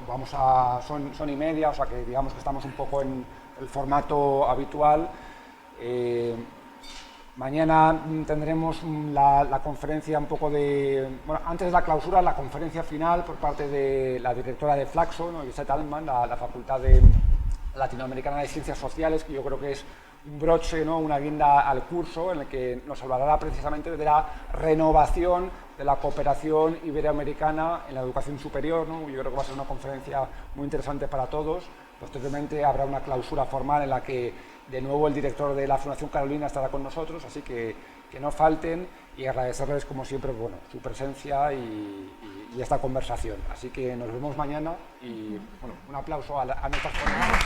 vamos a... Son 1:30, o sea que digamos que estamos un poco en el formato habitual. Mañana tendremos la conferencia un poco de... Bueno, antes de la clausura, la conferencia final por parte de la directora de Flaxo, ¿no? Lisette Altman, la Facultad Latinoamericana de Ciencias Sociales, que yo creo que es un broche, ¿no? Una guinda al curso, en el que nos hablará precisamente de la renovación de la cooperación iberoamericana en la educación superior, ¿no? Yo creo que va a ser una conferencia muy interesante para todos. Posteriormente habrá una clausura formal en la que de nuevo el director de la Fundación Carolina estará con nosotros, así que no falten, y agradecerles como siempre, bueno, su presencia y esta conversación. Así que nos vemos mañana y bueno, un aplauso a nuestras ponentes.